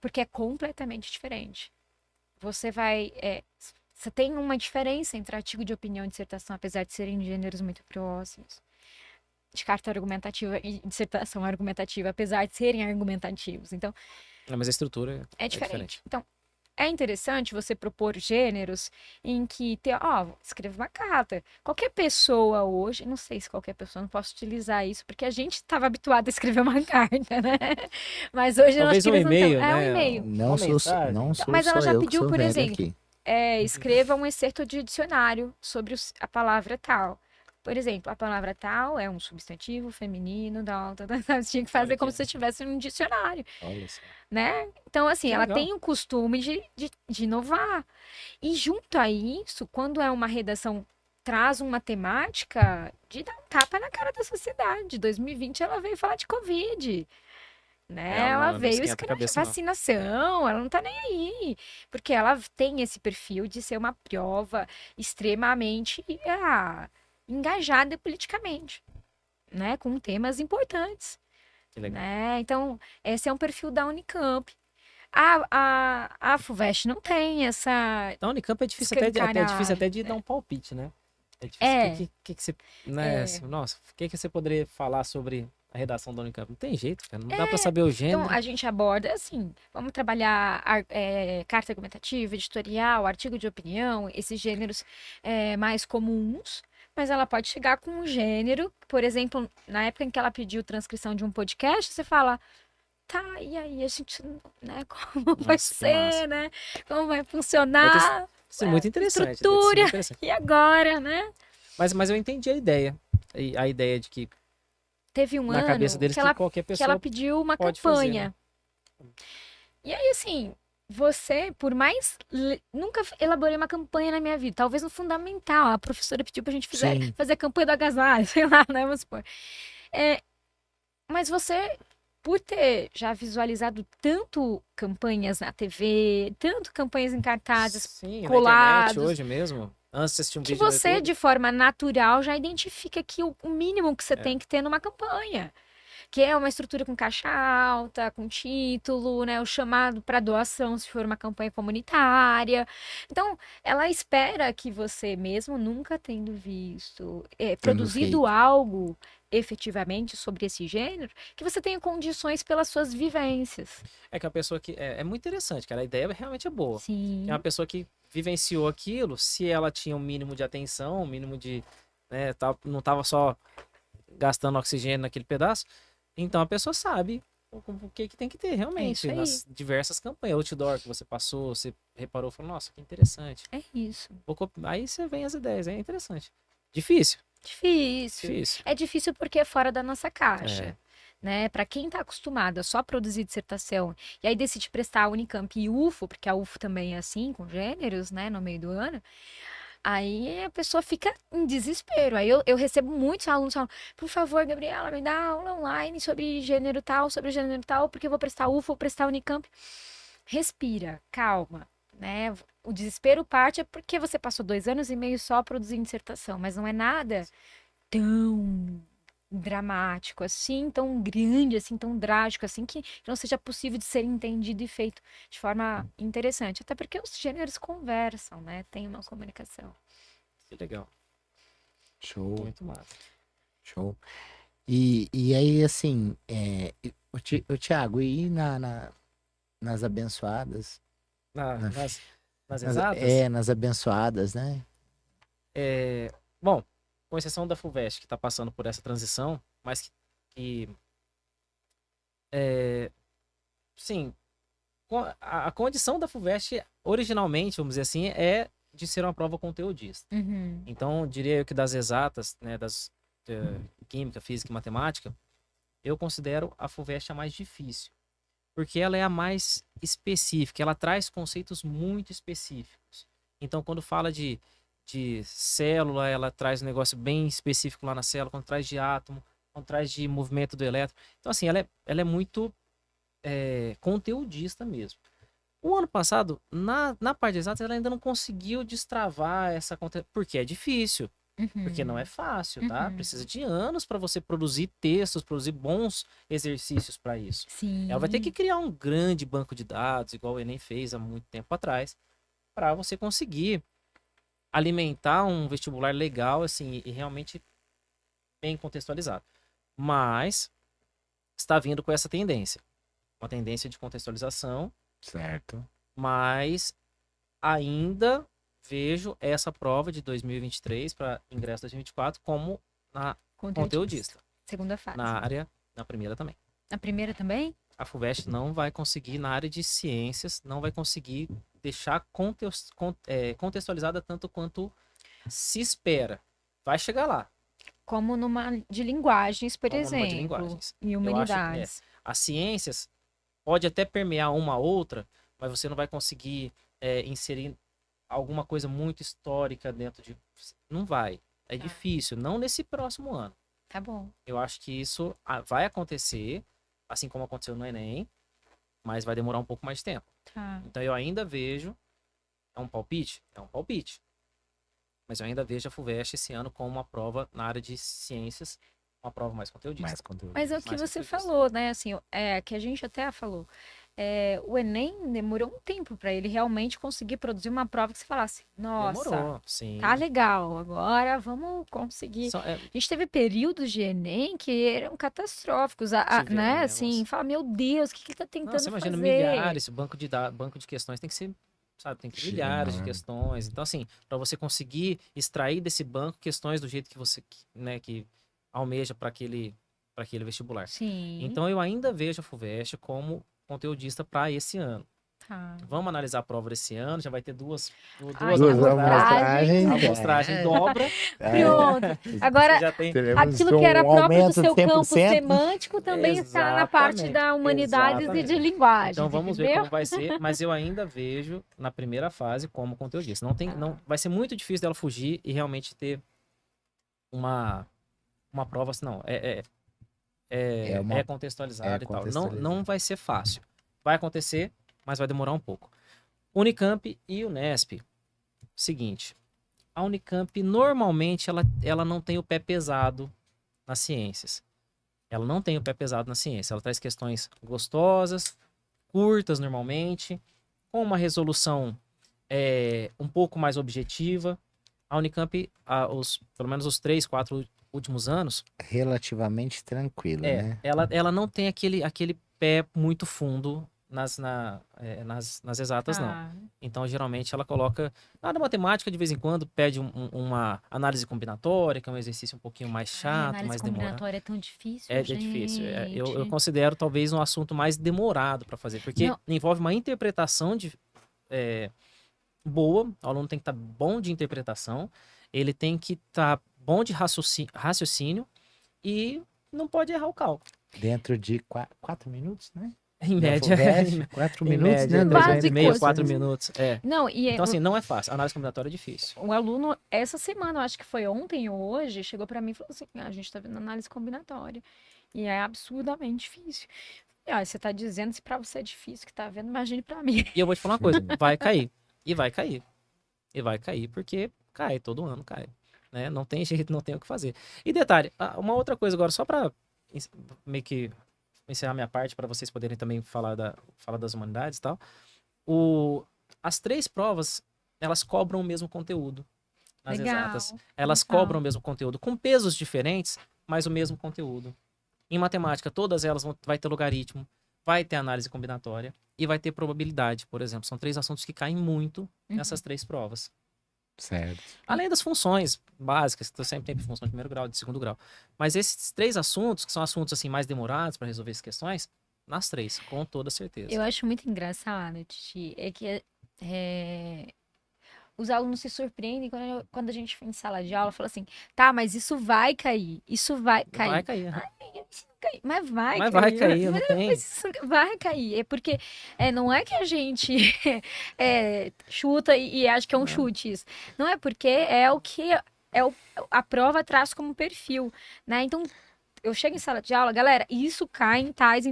porque é completamente diferente. Você tem uma diferença entre artigo de opinião e dissertação, apesar de serem gêneros muito próximos. De carta argumentativa e dissertação argumentativa, apesar de serem argumentativos. Então, Mas a estrutura é diferente. Então, é interessante você propor gêneros em que escreva uma carta. Qualquer pessoa hoje, não sei se qualquer pessoa, não posso utilizar isso, porque a gente estava habituado a escrever uma carta, né? Mas hoje eu acho Talvez que um eles não estão. e-mail, É um né? e-mail. Não sou, mensagem. não sou Mas ela só já eu que pediu, sou por velho exemplo, aqui. escreva um excerto de dicionário sobre a palavra tal. Por exemplo, a palavra tal é um substantivo feminino, você tinha que fazer Olha como que- se estivesse num dicionário, Olha só. né? Então, assim, Que ela legal. tem o costume de inovar. E junto a isso, quando é uma redação traz uma temática de dar um tapa na cara da sociedade. 2020 ela veio falar de Covid. Né? Ela Ela não veio esquenta a escrever cabeça, não. vacinação, ela não tá nem aí. Porque ela tem esse perfil de ser uma prova extremamente engajada politicamente, né? Com temas importantes. Que legal. Né? Então, esse é um perfil da Unicamp. A FUVEST não tem essa. Na Unicamp é difícil Escancarado, até, difícil até de dar um palpite, né? É difícil. É. Que você, né? É. Nossa, o que você poderia falar sobre a redação da Unicamp? Não tem jeito, cara. Não dá pra saber o gênero. Então, a gente aborda assim, vamos trabalhar carta argumentativa, editorial, artigo de opinião, esses gêneros mais comuns, mas ela pode chegar com um gênero, por exemplo, na época em que ela pediu transcrição de um podcast, você fala, tá, e aí a gente, né, como vai Nossa, que ser, massa. né, como vai Vai funcionar, ser muito interessante. Vai ser estrutura. muito interessante. e agora, né? Mas eu entendi a ideia. A ideia de que Teve um na cabeça ano deles que que qualquer que ela pessoa pediu uma pode fazer, campanha. né? E aí, assim, você, por mais. Nunca elaborei uma campanha na minha vida. Talvez no fundamental. A professora pediu pra gente Sim. fazer a campanha do agasalho, sei lá, né? Vamos supor. Mas você, por ter já visualizado tanto campanhas na TV, tanto campanhas em cartazes, Sim, na colados, internet hoje mesmo. Antes de assistir um que vídeo no você, YouTube. de forma natural, já identifica que o mínimo que você É. tem que ter numa campanha. Que é uma estrutura com caixa alta, com título, né? O chamado para doação, se for uma campanha comunitária. Então, ela espera que você, mesmo nunca tendo visto, produzido feito. algo efetivamente sobre esse gênero, que você tenha condições pelas suas vivências. É que a pessoa que. É muito interessante, cara. A ideia realmente é boa. Sim. É uma pessoa que vivenciou aquilo, se ela tinha um mínimo de atenção, um mínimo de. Né, não tava só gastando oxigênio naquele pedaço. Então a pessoa sabe o que tem que ter, realmente. isso aí. Nas diversas campanhas. Outdoor que você passou, você reparou, falou, nossa, que interessante. É isso. Aí você vem as ideias, é interessante. Difícil. Difícil. Difícil. É difícil porque é fora da nossa caixa. É. Né? Para quem está acostumado a só produzir dissertação e aí decide prestar a Unicamp e UFO, porque a UFO também é assim, com gêneros, né, no meio do ano, aí a pessoa fica em desespero. Aí eu recebo muitos alunos falando, por favor, Gabriela, me dá aula online sobre gênero tal, porque eu vou prestar UFO, vou prestar Unicamp. Respira, calma, né? O desespero parte é porque você passou 2 anos e meio só produzindo dissertação, mas não é nada tão dramático assim, tão grande assim, tão drástico assim, que não seja possível de ser entendido e feito de forma interessante. Até porque os gêneros conversam, né? Tem uma comunicação. Que legal. Show, Muito massa. show. E aí, assim, o Thiago, e nas abençoadas? Nas exatas? Nas abençoadas, né? Bom, com exceção da FUVEST, que está passando por essa transição, mas sim, a condição da FUVEST, originalmente, vamos dizer assim, é de ser uma prova conteudista. Uhum. Então, diria eu que das exatas, né, das química, física e matemática, eu considero a FUVEST a mais difícil, porque ela é a mais específica, ela traz conceitos muito específicos. Então, quando fala de célula, ela traz um negócio bem específico lá na célula, quando traz de átomo, quando traz de movimento do elétron. Então, assim, ela é muito conteudista mesmo. O ano passado, na parte de exatas, ela ainda não conseguiu destravar essa porque é difícil, porque não é fácil, tá? Uhum. Precisa de anos para você produzir textos, produzir bons exercícios para isso. Sim. Ela vai ter que criar um grande banco de dados, igual o Enem fez há muito tempo atrás, para você conseguir alimentar um vestibular legal, assim, e realmente bem contextualizado. Mas está vindo com essa tendência. Uma tendência de contextualização, Certo. mas ainda vejo essa prova de 2023 para ingresso 2024 como na conteudista. Segunda fase. Na primeira também. Na primeira também? A FUVEST não vai conseguir, na área de ciências, não vai conseguir deixar contextualizada tanto quanto se espera. Vai chegar lá. Como numa de linguagens, por Como numa de exemplo. linguagens. E Eu acho que humanidades. as ciências pode até permear uma outra, mas você não vai conseguir inserir alguma coisa muito histórica dentro de... Não vai. É difícil. Não nesse próximo ano. Tá bom. Eu acho que isso vai acontecer, assim como aconteceu no Enem, mas vai demorar um pouco mais de tempo. Tá. Então eu ainda vejo... É um palpite? É um palpite. Mas eu ainda vejo a FUVEST esse ano como uma prova na área de ciências, uma prova mais conteudista. Mais conteúdo. Mas é o que Mais você conteudista. falou, né? Assim, que a gente até falou. o Enem demorou um tempo para ele realmente conseguir produzir uma prova que você falasse, nossa, Demorou, sim. tá legal, agora vamos conseguir. A gente teve períodos de Enem que eram catastróficos, né? Tivemos. Assim, fala, meu Deus, o que ele tá Não, tentando você imagina fazer? milhares, o banco de questões tem que ser, sabe, tem que ter milhares de questões. Então, assim, para você conseguir extrair desse banco questões do jeito que você, né, que almeja para aquele vestibular. Sim, Então, eu ainda vejo a FUVEST como conteudista para esse ano. tá. Vamos analisar a prova desse ano, já vai ter duas Ai, amostragens. A amostragem dobra. Pronto. Agora, Você já tem... aquilo que era próprio do seu campo 100%. semântico também está na parte da humanidades e de linguagem. Então vamos ver como vai ser, mas eu ainda vejo na primeira fase como conteudista. Vai ser muito difícil dela fugir e realmente ter uma prova assim, não, é contextualizada e tal. Não vai ser fácil. Vai acontecer, mas vai demorar um pouco. Unicamp e Unesp. Seguinte, a Unicamp normalmente ela não tem o pé pesado nas ciências. Ela não tem o pé pesado na ciência. Ela traz questões gostosas, curtas normalmente, com uma resolução um pouco mais objetiva. A Unicamp, pelo menos os 3, 4 últimos anos... Relativamente tranquilo, né? Ela não tem aquele pé muito fundo nas exatas, não. Então, geralmente, ela coloca... Na matemática, de vez em quando, pede uma análise combinatória, que é um exercício um pouquinho mais chato, análise mais demorado. combinatória é tão difícil, É gente. difícil. Eu considero, talvez, um assunto mais demorado para fazer, porque envolve uma interpretação boa. O aluno tem que estar bom de interpretação, ele tem que estar bom de raciocínio e não pode errar o cálculo. Dentro de 4 minutos, né? Em média. 4 Em minutos, média, né? 3,5, 4 minutos. Não, então, assim, não é fácil. A análise combinatória é difícil. O aluno, essa semana, eu acho que foi ontem ou hoje, chegou para mim e falou assim: a gente tá vendo análise combinatória. E é absurdamente difícil. E, você tá dizendo se para você é difícil que tá vendo, imagine para mim. E eu vou te falar uma coisa: vai cair. E vai cair. E vai cair, porque cai, todo ano cai. Né? Não tem jeito, não tem o que fazer. E detalhe, uma outra coisa agora, só para meio que encerrar minha parte, para vocês poderem também falar das humanidades e tal. As 3 provas, elas cobram o mesmo conteúdo nas exatas. Elas cobram o mesmo conteúdo, com pesos diferentes, mas o mesmo conteúdo. Em matemática, todas elas vai ter logaritmo, vai ter análise combinatória e vai ter probabilidade, por exemplo. São 3 assuntos que caem muito nessas 3 provas. Certo. Além das funções básicas, que sempre tem função de primeiro grau, de segundo grau. Mas esses 3 assuntos, que são assuntos assim mais demorados para resolver essas questões, nas 3, com toda certeza. Eu acho muito engraçado, Titi, é que os alunos se surpreendem quando a gente em sala de aula fala assim, tá, mas isso vai cair, isso vai cair. Vai cair. Mas vai cair. Mas vai cair, não tem. Vai cair. É porque não é que a gente chuta e acha que é um chute isso. Não é porque é o que a prova traz como perfil, né? Então, eu chego em sala de aula, galera, isso cai em tais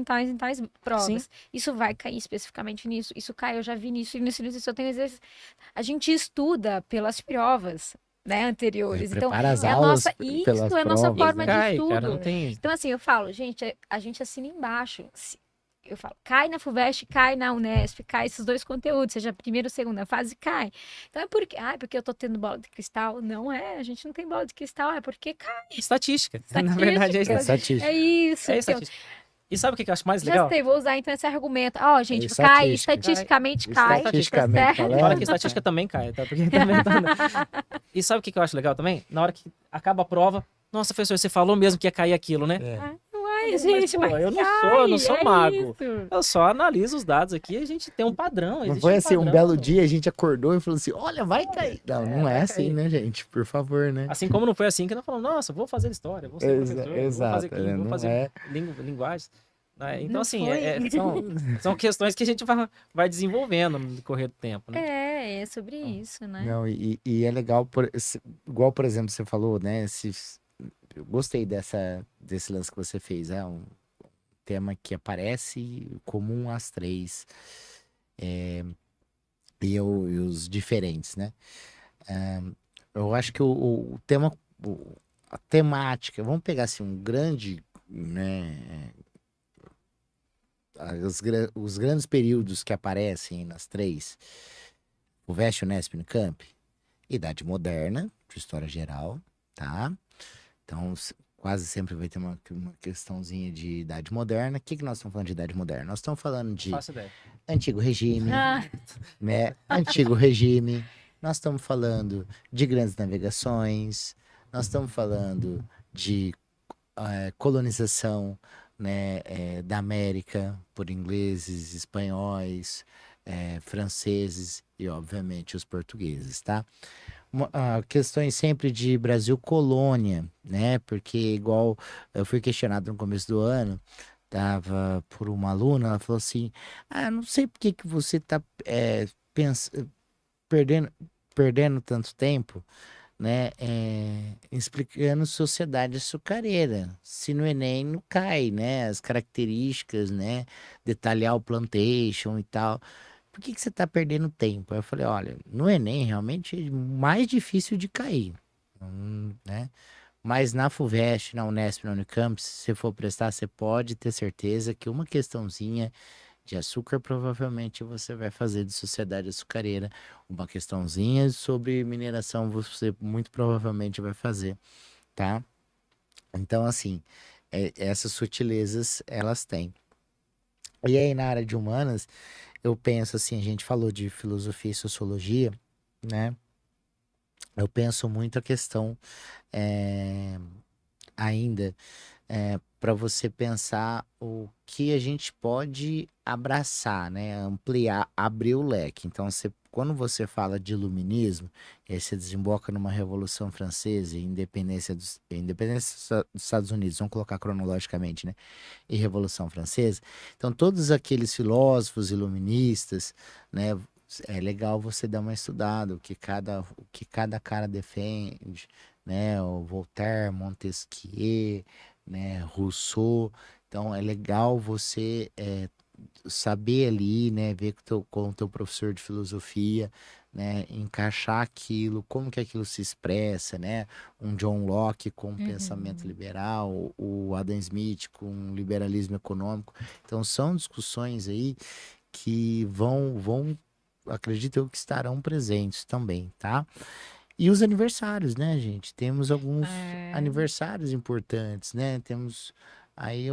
provas. Sim. Isso vai cair especificamente nisso. Isso cai, eu já vi nisso, nisso. Eu tenho exercício. A gente estuda pelas provas, né, anteriores. Então, as é a aulas nossa, pelas isso é a nossa provas, forma né? de estudo. Cara, não tem... Então, assim, eu falo, gente, a gente assina embaixo. Eu falo, cai na FUVEST, cai na Unesp, cai esses 2 conteúdos, seja a primeira ou segunda fase, cai. Então é porque eu tô tendo bola de cristal. Não é, a gente não tem bola de cristal, é porque cai. Estatística. Na verdade, é estatística. É isso. É estatística. E sabe o que eu acho mais Já legal? sei, vou usar então esse argumento. Gente, Estatística. cai, estatisticamente cai. Estatisticamente tá certo? falando. Fala que estatística também cai, tá? Porque também E sabe o que eu acho legal também? Na hora que acaba a prova, nossa, professor, você falou mesmo que ia cair aquilo, né? Ai, gente, mas, pô, eu não sou mago. Isso. Eu só analiso os dados aqui e a gente tem um padrão. Não foi assim, um belo dia a gente acordou e falou assim, olha, vai cair. Não é assim, né, gente? Por favor, né? Assim como não foi assim que nós falamos, nossa, vou fazer história, vou ser professor, exato, vou fazer química, vou não fazer linguagens. Né? Então, Não assim, foi. são questões que a gente vai desenvolvendo no decorrer do tempo, né? É sobre isso, né? Não, e é legal, igual, por exemplo, você falou, né? Eu gostei desse lance que você fez, um tema que aparece comum às 3 e os diferentes, né? Eu acho que o tema, a temática, vamos pegar assim um grande, né, os grandes períodos que aparecem nas três, o Veste, Unesp e Unicamp, Idade Moderna, de história geral, tá? Então, quase sempre vai ter uma questãozinha de Idade Moderna. O que nós estamos falando de Idade Moderna? Nós estamos falando de Faço ideia. Antigo Regime, Ah, né? Antigo Regime. Nós estamos falando de grandes navegações. Nós estamos falando de colonização, né, da América por ingleses, espanhóis, franceses e, obviamente, os portugueses, tá? Questões sempre de Brasil colônia, né? Porque, igual eu fui questionado no começo do ano, tava por uma aluna, ela falou assim: Ah, não sei por que que você tá perdendo, perdendo tanto tempo, né? Explicando sociedade açucareira. Se no Enem não cai, né? As características, né? Detalhar o plantation e tal. Por que que você está perdendo tempo? Aí eu falei, olha, no Enem realmente é mais difícil de cair, né? Mas na FUVEST, na Unesp, na Unicamp, se você for prestar, você pode ter certeza que uma questãozinha de açúcar provavelmente você vai fazer de sociedade açucareira. Uma questãozinha sobre mineração você muito provavelmente vai fazer, tá? Então, assim, essas sutilezas elas têm. E aí, na área de humanas, eu penso assim, a gente falou de filosofia e sociologia, né? Eu penso muito a questão ainda para você pensar o que a gente pode abraçar, né? Ampliar, abrir o leque. Então, quando você fala de iluminismo, e aí você desemboca numa Revolução Francesa e independência dos Estados Unidos, vamos colocar cronologicamente, né? E Revolução Francesa. Então, todos aqueles filósofos iluministas, né? É legal você dar uma estudada, o que cada cara defende, né? O Voltaire, Montesquieu, né? Rousseau. Então, é legal você saber ali, né? Ver com o teu professor de filosofia, né? Encaixar aquilo, como que aquilo se expressa, né? Um John Locke com um pensamento uhum. liberal, o Adam Smith com um liberalismo econômico. Então, são discussões aí que acredito eu que estarão presentes também, tá? E os aniversários, né, gente? Temos alguns É, aniversários importantes, né? Temos aí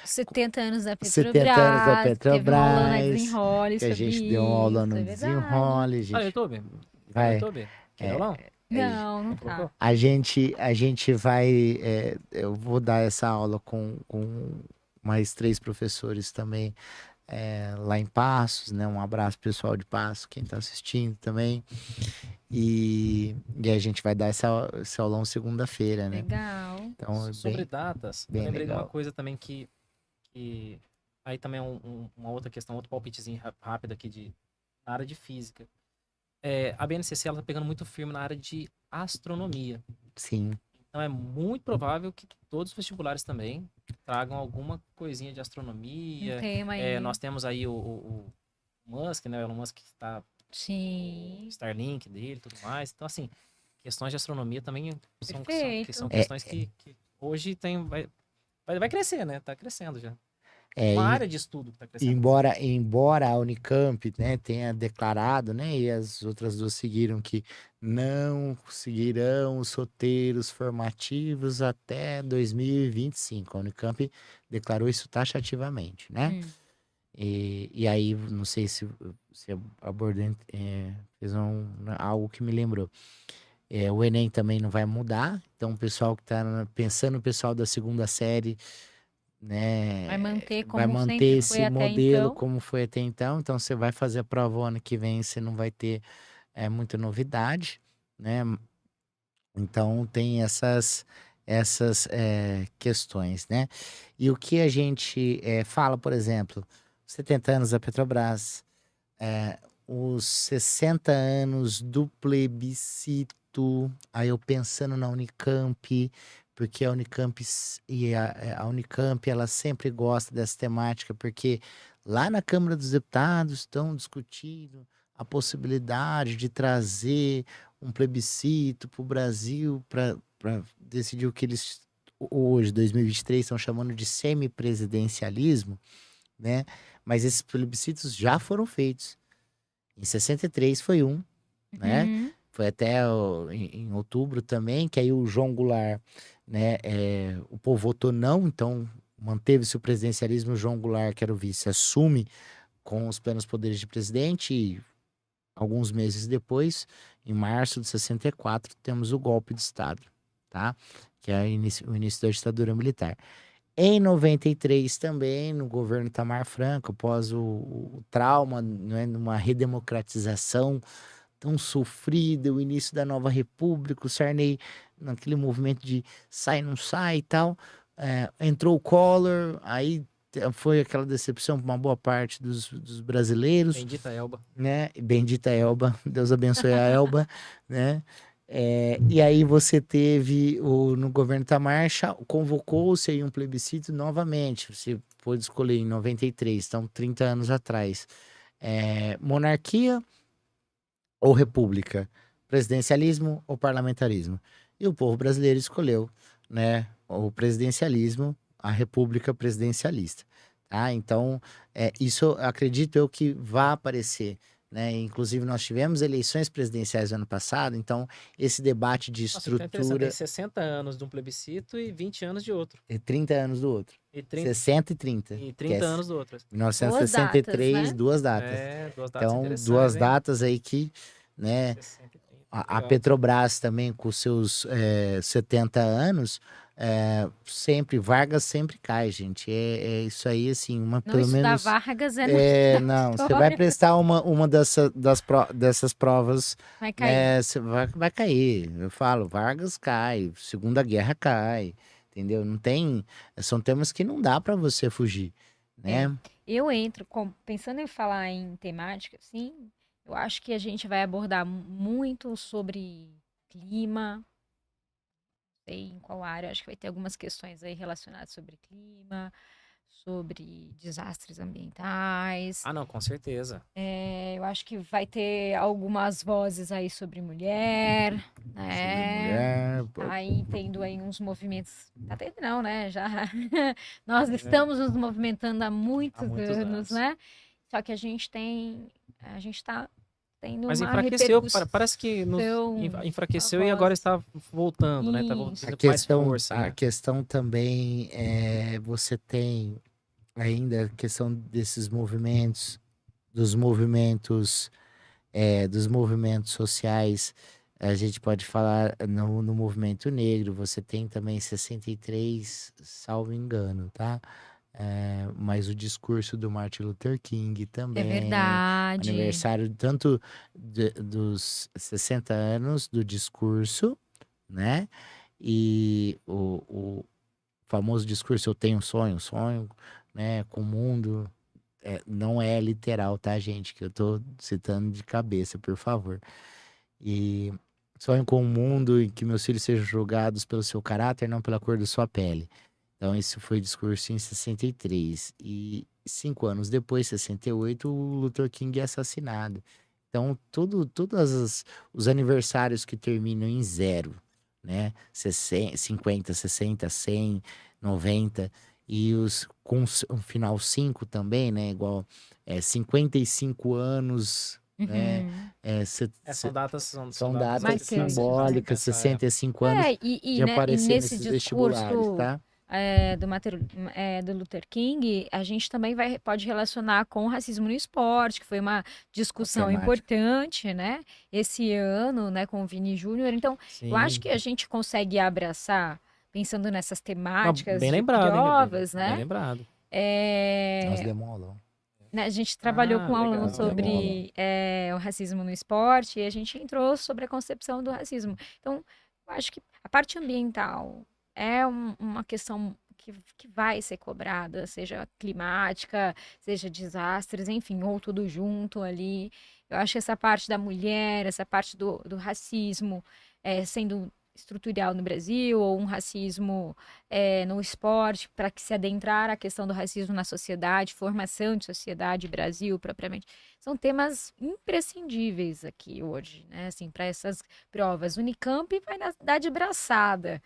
70 anos da 70 anos da Petrobras, teve um aulão na Petrobras, Desenrole que a sobre gente deu uma aula isso, no é verdade. Desenrole, Tá no gente YouTube? Tá no vai, YouTube? Quer é, aulão? Não, não Não tá. colocou? a gente vai, eu vou dar essa aula com mais 3 professores também, lá em Passos, né? Um abraço pessoal de Passos, quem tá assistindo também. E a gente vai dar esse aulão segunda-feira, né? Legal. Então é Sobre bem, datas, eu bem lembrei de uma legal. coisa também que aí também é uma outra questão, outro palpitezinho rápido aqui na área de física. A BNCC ela tá pegando muito firme na área de astronomia. Sim, Então é muito provável que todos os vestibulares também tragam alguma coisinha de Um astronomia. tema aí. Nós temos aí o Musk, né? O Elon Musk que está o Sim, Starlink dele e tudo mais. Então, assim, questões de astronomia também são perfeito. questões que hoje vai crescer, né? Tá crescendo já. é, Uma e- área de estudo que tá crescendo muito. embora a Unicamp, né, tenha declarado, né, e as outras duas seguiram que não seguirão os roteiros formativos até 2025. A Unicamp declarou isso taxativamente, né? Hum. E aí, não sei se abordou, fez algo que me lembrou. O Enem também não vai mudar, então o pessoal que está pensando, o pessoal da segunda série, Vai né, manter vai como manter sempre foi esse até modelo então. como foi até então você vai fazer a prova o ano que vem, você não vai ter muita novidade, né? Então tem essas questões, né? E o que a gente fala, por exemplo, 70 anos da Petrobras, os 60 anos do plebiscito, aí eu pensando na Unicamp, porque a Unicamp a Unicamp ela sempre gosta dessa temática, porque lá na Câmara dos Deputados estão discutindo a possibilidade de trazer um plebiscito para o Brasil para decidir o que eles hoje, 2023, estão chamando de semipresidencialismo, né? Mas esses plebiscitos já foram feitos. Em 63 foi um, né? Uhum. Foi até em outubro também, que aí o João Goulart, né? O povo votou não, então manteve-se o presidencialismo. O João Goulart, que era o vice, assume com os plenos poderes de presidente e alguns meses depois, em março de 64, temos o golpe de Estado, tá? Que é o início da ditadura militar. Em 93 também, no governo Itamar Franco, após o trauma, né, numa redemocratização tão sofrida, o início da nova república, o Sarney, naquele movimento de sai, não sai e tal, entrou o Collor, aí foi aquela decepção para uma boa parte dos brasileiros, Bendita Elba. né? Bendita Elba, Deus abençoe a Elba, né? E aí você teve no governo Itamar, convocou-se aí um plebiscito novamente. Você pôde escolher em 93, então 30 anos atrás. Monarquia ou república? Presidencialismo ou parlamentarismo? E o povo brasileiro escolheu, né, o presidencialismo, a república presidencialista. Tá? Então, isso acredito eu que vai aparecer. Né? Inclusive, nós tivemos eleições presidenciais no ano passado, então esse debate de Nossa, então é interessante. estrutura. Tem 60 anos de um plebiscito e 20 anos de outro. E 30 anos do outro. E 30, 60 e 30. e 30 anos do outro. 1963, Duas datas, duas datas. Duas datas Então, interessantes, duas hein? datas aí que, né, 60 e 30. a Legal. Petrobras também com seus 70 anos, Vargas sempre cai, gente. É isso aí, assim, Não pelo estudar menos. Vargas não estudar Não, você vai história. prestar uma dessas provas, Vai cair. né? Você vai cair. Eu falo, Vargas cai, Segunda Guerra cai, entendeu? Não tem. São temas que não dá para você fugir, né? Eu entro, pensando em falar em temática, assim, eu acho que a gente vai abordar muito sobre clima, não sei em qual área, acho que vai ter algumas questões aí relacionadas sobre clima, sobre desastres ambientais. Ah, não, com certeza. Eu acho que vai ter algumas vozes aí sobre mulher, né? Sobre mulher. Aí tendo aí uns movimentos. Tá tendo não, né? Já nós estamos nos movimentando há muitos muitos anos, anos. né? Só que a gente tá tendo Mas uma enfraqueceu, repercussão. parece que enfraqueceu e voz. agora está voltando, né? Tá Isso. voltando A com mais questão, força, a né? questão também você tem ainda a questão desses movimentos, dos movimentos sociais. A gente pode falar no movimento negro, você tem também 63, salvo engano, tá? Mas o discurso do Martin Luther King É também. verdade. Aniversário tanto dos 60 anos do discurso, né? E o famoso discurso Eu tenho um sonho, né? Com o mundo. Não é literal, tá, gente? Que eu tô citando de cabeça, por favor. E sonho com um mundo em que meus filhos sejam julgados pelo seu caráter, não pela cor da sua pele. Então, esse foi o discurso em 63. E 5 anos depois, 68, o Luther King é assassinado. Então, todos os aniversários que terminam em zero, né? 50, 60, 100, 90, e os com o final 5 também, né? Igual 55 anos, né? São datas, São datas marcantes, né? simbólicas, 65 anos E de aparecer nesse nesses vestibulares, discurso tá? do Luther King, a gente também pode relacionar com o racismo no esporte, que foi uma discussão Temática. importante, né? Esse ano, né, com o Vini Júnior. Então, eu acho que a gente consegue abraçar, pensando nessas temáticas bem de lembrado, provas, bem né? lembrado. Nós demos aulão. A gente trabalhou com aulão legal. sobre o racismo no esporte e a gente entrou sobre a concepção do racismo. Então, eu acho que a parte ambiental é uma questão que vai ser cobrada, seja climática, seja desastres, enfim, ou tudo junto ali. Eu acho que essa parte da mulher, essa parte do racismo sendo estrutural no Brasil, ou um racismo no esporte, para que se adentrar a questão do racismo na sociedade, formação de sociedade, Brasil propriamente, são temas imprescindíveis aqui hoje, né? Assim, para essas provas. Unicamp vai dar de braçada,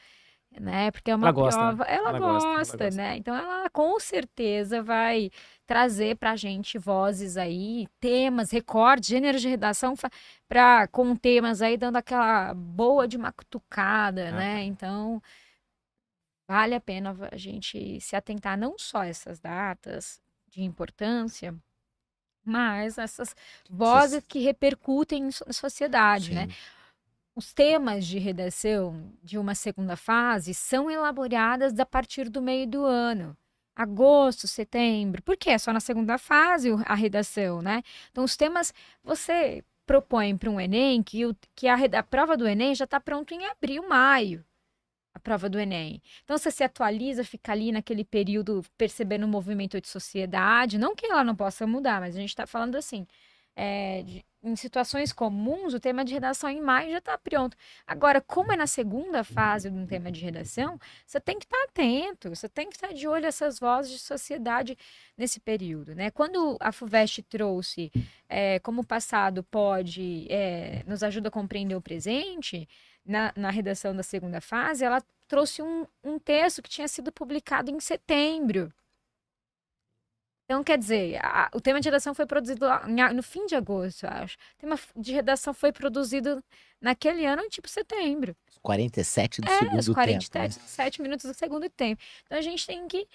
né? Porque é uma Ela gosta, né? prova, ela Ela gosta, ela gosta, gosta. né? Então ela com certeza vai trazer para a gente vozes aí, temas, recortes, gêneros de redação com temas aí dando aquela boa de uma cutucada, né? Então, vale a pena a gente se atentar não só a essas datas de importância, mas essas vozes que repercutem na sociedade, né? Sim. Os temas de redação de uma segunda fase são elaboradas a partir do meio do ano. Agosto, setembro, porque é só na segunda fase a redação, né? Então, os temas você propõe para um Enem que a prova do Enem já está pronto em abril, maio, a prova do Enem. Então, você se atualiza, fica ali naquele período percebendo o movimento de sociedade, não que ela não possa mudar, mas a gente está falando assim, em situações comuns, o tema de redação em maio já está pronto. Agora, como é na segunda fase de um tema de redação, você tem que estar atento, você tem que estar de olho nessas vozes de sociedade nesse período, né? Quando a FUVEST trouxe como o passado nos ajuda a compreender o presente, na redação da segunda fase, ela trouxe um texto que tinha sido publicado em setembro. Então, quer dizer, o tema de redação foi produzido no fim de agosto, eu acho. O tema de redação foi produzido naquele ano, tipo setembro. 47 do segundo os tempo. 47 minutos do segundo tempo. Então, a gente tem que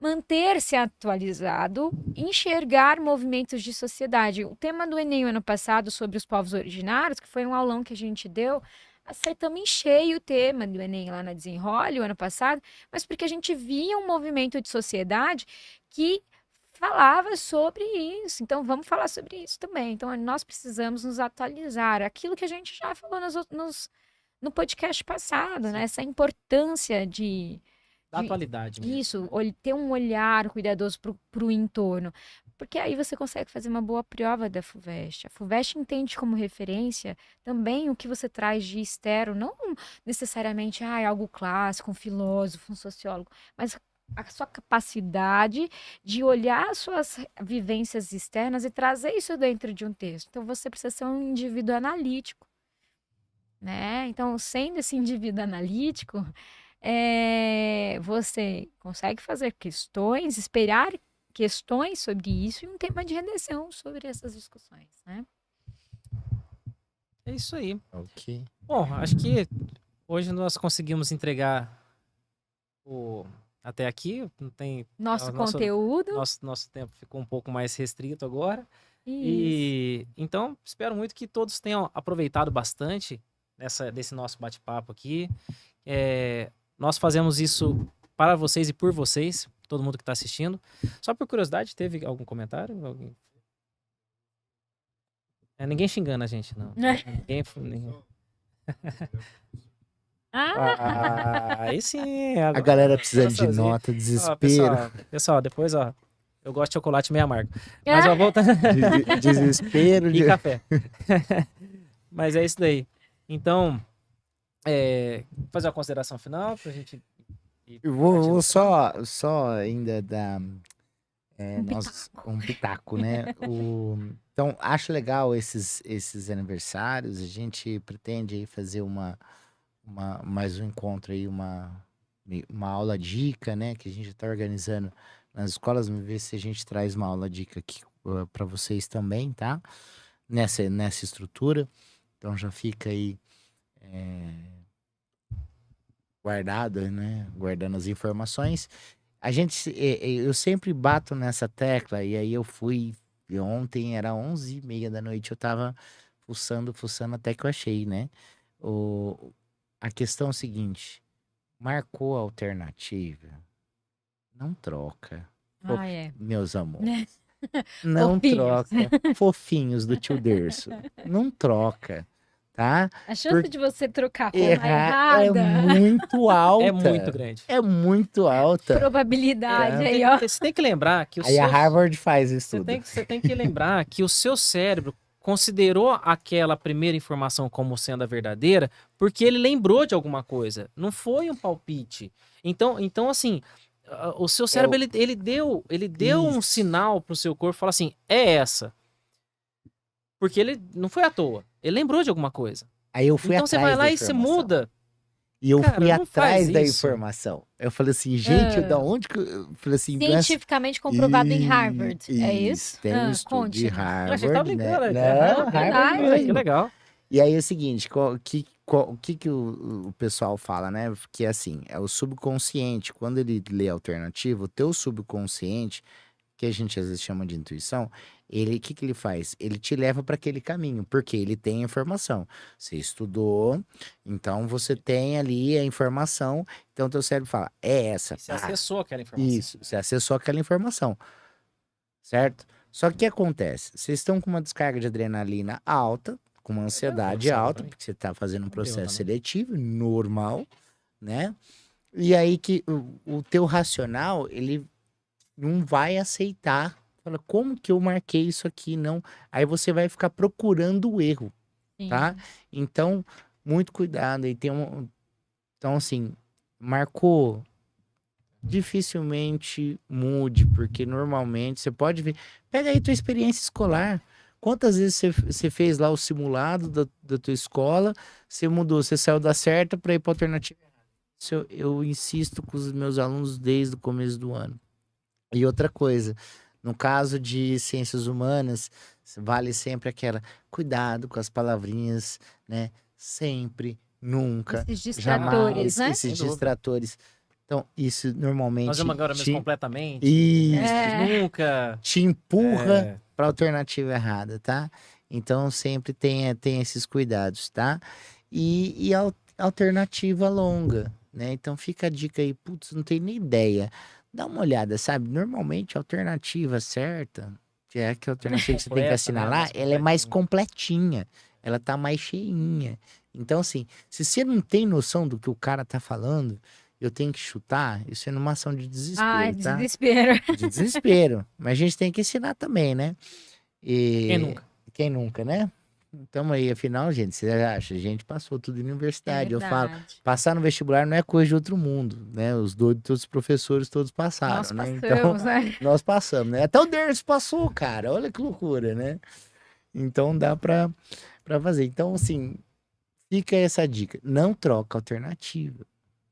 manter-se atualizado, enxergar movimentos de sociedade. O tema do Enem ano passado sobre os povos originários, que foi um aulão que a gente deu, acertamos em cheio o tema do Enem lá na Desenrole o ano passado, mas porque a gente via um movimento de sociedade que falava sobre isso. Então, vamos falar sobre isso também. Então, nós precisamos nos atualizar. Aquilo que a gente já falou no podcast passado, né? Essa importância Da atualidade mesmo. Isso, ter um olhar cuidadoso para o entorno. Porque aí você consegue fazer uma boa prova da FUVEST. A FUVEST entende como referência também o que você traz de externo, não necessariamente algo clássico, um filósofo, um sociólogo, mas a sua capacidade de olhar as suas vivências externas e trazer isso dentro de um texto. Então, você precisa ser um indivíduo analítico, né? Então, sendo esse indivíduo analítico, você consegue fazer questões, esperar questões sobre isso e um tema de redação sobre essas discussões, né? É isso aí. Ok. Bom, acho que hoje nós conseguimos entregar até aqui. Não tem Nosso conteúdo. Nosso tempo ficou um pouco mais restrito agora. Isso. E então espero muito que todos tenham aproveitado bastante desse nosso bate-papo aqui. Nós fazemos isso para vocês e por vocês, todo mundo que está assistindo. Só por curiosidade, teve algum comentário? Ninguém xingando a gente, não. Ninguém... Aí sim. A galera precisando de nota, desespero. Pessoal, depois, eu gosto de chocolate meio amargo. Mas voltando. Desespero. E café. Mas é isso daí. Então, fazer uma consideração final pra gente ir. Eu vou só ainda dar um pitaco, né? Então, acho legal esses aniversários. A gente pretende aí fazer mais um encontro aí, uma aula dica, né? Que a gente está organizando nas escolas. Vamos ver se a gente traz uma aula dica aqui para vocês também, tá? Nessa estrutura. Então já fica aí guardado, né? Guardando as informações. Eu sempre bato nessa tecla, e aí eu fui, ontem era 11h30 da noite, eu tava fuçando até que eu achei, né? A questão é o seguinte, marcou a alternativa, não troca. Meus amores. Não troca. Fofinhos do tio Derso. Não troca, tá? A chance de você trocar com a errada é muito alta. É muito grande. É muito alta. Probabilidade aí, ó. Você tem que lembrar que a Harvard faz isso tudo. Você tem que lembrar que o seu cérebro considerou aquela primeira informação como sendo a verdadeira porque ele lembrou de alguma coisa. Não foi um palpite. Então assim, o seu cérebro ele deu um sinal pro seu corpo, fala assim, é essa. Porque ele não foi à toa. Ele lembrou de alguma coisa. Aí eu fui então você vai lá e você muda. E eu Cara, fui não faz atrás da isso. informação. Eu falei assim, gente, da onde que eu falei assim, Cientificamente comprovado em Harvard. É isso? Tem um estudo de Conte-me. Eu achei que tava Harvard, né? brincando. Não, É Harvard verdade. Olha, que mesmo. legal. E aí é o seguinte, o que o pessoal fala, né? Que é assim, é o subconsciente. Quando ele lê a alternativa, o teu subconsciente, que a gente às vezes chama de intuição, o que que ele faz? Ele te leva para aquele caminho, porque ele tem a informação. Você estudou, então você tem ali a informação, então teu cérebro fala, é essa. Você pá. acessou aquela informação. Isso, você acessou aquela informação, certo? Só que o que acontece? Vocês estão com uma descarga de adrenalina alta, com uma ansiedade forçado alta, pra mim. porque você está fazendo um Tranquilo processo também. seletivo, normal, né? E aí que o teu racional, ele não vai aceitar. Fala, como que eu marquei isso aqui? Não. Aí você vai ficar procurando o erro, tá? Então, muito cuidado. E tem Então, assim, marcou, dificilmente mude, porque normalmente você pode ver. Pega aí tua experiência escolar. Quantas vezes você fez lá o simulado da tua escola, você mudou, você saiu da certa para ir para alternativa errada. Isso eu insisto com os meus alunos desde o começo do ano. E outra coisa, no caso de ciências humanas, vale sempre aquela, cuidado com as palavrinhas, né? Sempre, nunca, Esses distratores, jamais, né? esses Sem dúvida. distratores. Então, isso normalmente Nós vamos agora mesmo completamente. Isso. Nunca. te empurra É, para a alternativa errada, tá? Então, sempre tenha esses cuidados, tá? E alternativa longa, né? Então, fica a dica aí, putz, não tenho nem ideia. Dá uma olhada, sabe? Normalmente, a alternativa certa, que é a alternativa que você tem que completa, né? assinalar, Mais ela é mais completinha. completinha. Ela tá mais cheinha. Então, assim, se você não tem noção do que o cara tá falando, eu tenho que chutar, isso é numa ação de desespero, tá? Desespero. De desespero. Mas a gente tem que ensinar também, né? E... Quem nunca? Quem nunca, né? Então aí, afinal, gente, você acha? A gente passou tudo em universidade. Eu falo, passar no vestibular não é coisa de outro mundo, né? Os doidos, todos os professores, todos passaram, Nós né? passamos, Então, né? nós passamos, né? Até o Dersi passou, cara. Olha que loucura, né? Então dá pra fazer. Então, assim, fica essa dica. Não troca alternativa,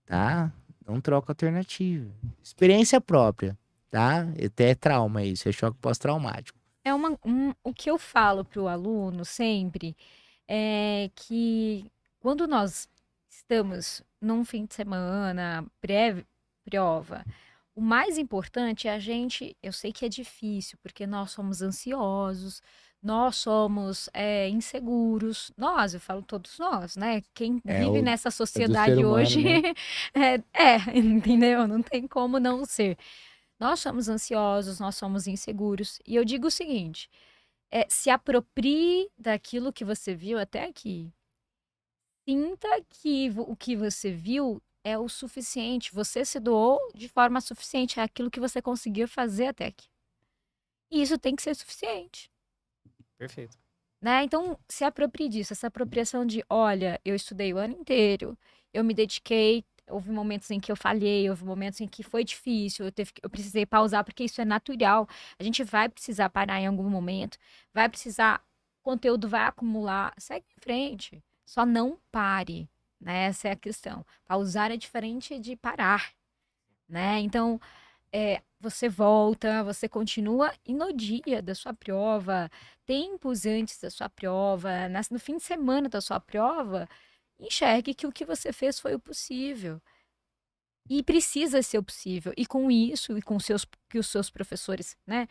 tá? Não troca alternativa. Experiência própria, tá? Até é trauma isso, é choque pós-traumático. O que eu falo para o aluno sempre é que quando nós estamos num fim de semana, prova, o mais importante é eu sei que é difícil, porque nós somos ansiosos, nós somos inseguros, eu falo todos nós, né? Quem vive nessa sociedade humano, hoje né? entendeu? Não tem como não ser. Nós somos ansiosos, nós somos inseguros. E eu digo o seguinte: se aproprie daquilo que você viu até aqui. Sinta que o que você viu é o suficiente. Você se doou de forma suficiente. É aquilo que você conseguiu fazer até aqui. E isso tem que ser suficiente. Perfeito. Né? Então, se aproprie disso. Essa apropriação de, olha, eu estudei o ano inteiro, eu me dediquei. Houve momentos em que eu falhei, houve momentos em que foi difícil, eu precisei pausar, porque isso é natural. A gente vai precisar parar em algum momento, vai precisar, o conteúdo vai acumular, segue em frente. Só não pare, né? Essa é a questão. Pausar é diferente de parar, né? Então, você volta, você continua, e no dia da sua prova, tempos antes da sua prova, no fim de semana da sua prova, enxergue que o que você fez foi o possível. E precisa ser o possível. E com isso, e com que os seus professores, né,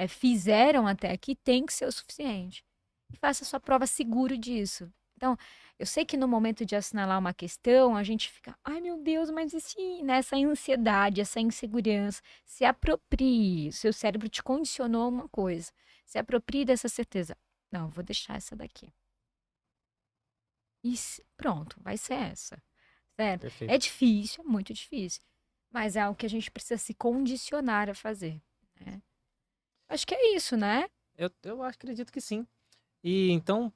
fizeram até aqui, tem que ser o suficiente. E faça a sua prova seguro disso. Então, eu sei que no momento de assinalar uma questão, a gente fica, ai meu Deus, mas e se, né, essa ansiedade, essa insegurança, se aproprie, o seu cérebro te condicionou a uma coisa. Se aproprie dessa certeza. Não, vou deixar essa daqui. E pronto, vai ser essa, certo? Perfeito. É difícil, é muito difícil, mas é algo que a gente precisa se condicionar a fazer, né? Acho que é isso, né? Eu acredito que sim. E então,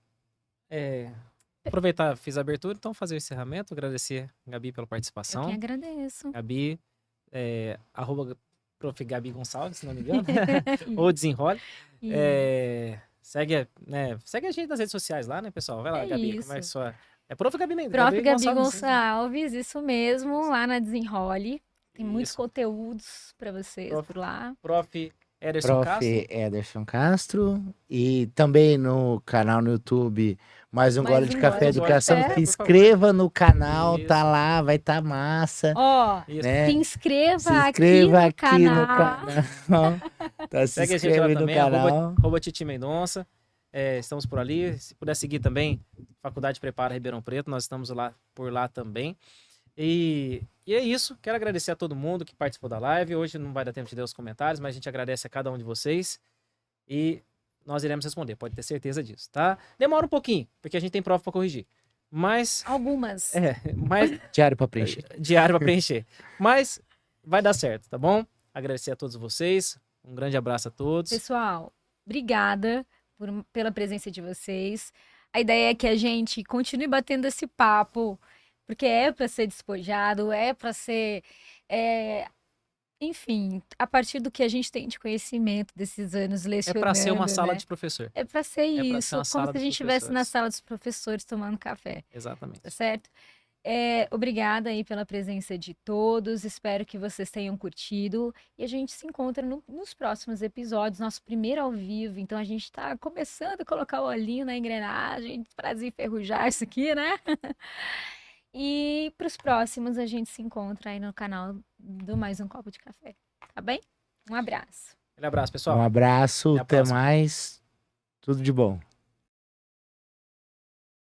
aproveitar, fiz a abertura, então fazer o encerramento, agradecer a Gabi pela Eu participação. que agradeço. Gabi, arroba Prof. Gabi Gonçalves, se não me engano, ou Desenrole. Isso. Segue a gente nas redes sociais lá, né, pessoal? Vai lá, É Gabi, isso. como é que é a sua É Prof. Gabi Prof. Gabi Gonçalves. Gonçalves, isso mesmo, lá na Desenrole. Tem muitos Isso. conteúdos para vocês Prof. por lá. Prof. Ederson Prof. Castro. Ederson Castro. E também no canal no YouTube, mais um Mais Gole de um Café Gole de Educação. Café, Se por favor. inscreva no canal, Isso. tá lá, vai tá massa. Ó, Isso. Né? se inscreva, Se inscreva aqui no canal. Tá, se Segue a gente lá inscreve no também, canal. arroba Titi Mendonça. Estamos por ali. Se puder seguir também, Faculdade Prepara Ribeirão Preto, nós estamos lá por lá também. E é isso. Quero agradecer a todo mundo que participou da live. Hoje não vai dar tempo de ler os comentários, mas a gente agradece a cada um de vocês. E nós iremos responder, pode ter certeza disso, tá? Demora um pouquinho, porque a gente tem prova para corrigir. Mas. Algumas. Mas Diário pra preencher. diário para preencher. Mas vai dar certo, tá bom? Agradecer a todos vocês. Um grande abraço a todos. Pessoal, obrigada pela presença de vocês. A ideia é que a gente continue batendo esse papo, porque é para ser despojado, é para ser, enfim, a partir do que a gente tem de conhecimento desses anos É lecionando, para ser uma sala né? de professor. É para ser pra isso, ser uma como sala se a dos gente estivesse na professores. sala dos professores tomando café, Exatamente. tá certo? Obrigada aí pela presença de todos, espero que vocês tenham curtido e a gente se encontra nos próximos episódios, nosso primeiro ao vivo, então a gente tá começando a colocar o olhinho na engrenagem para desenferrujar isso aqui, né? E para os próximos a gente se encontra aí no canal do Mais um Copo de Café, tá bem? Um abraço. Um abraço, pessoal. Um abraço, Até a até próxima. mais. Tudo de bom.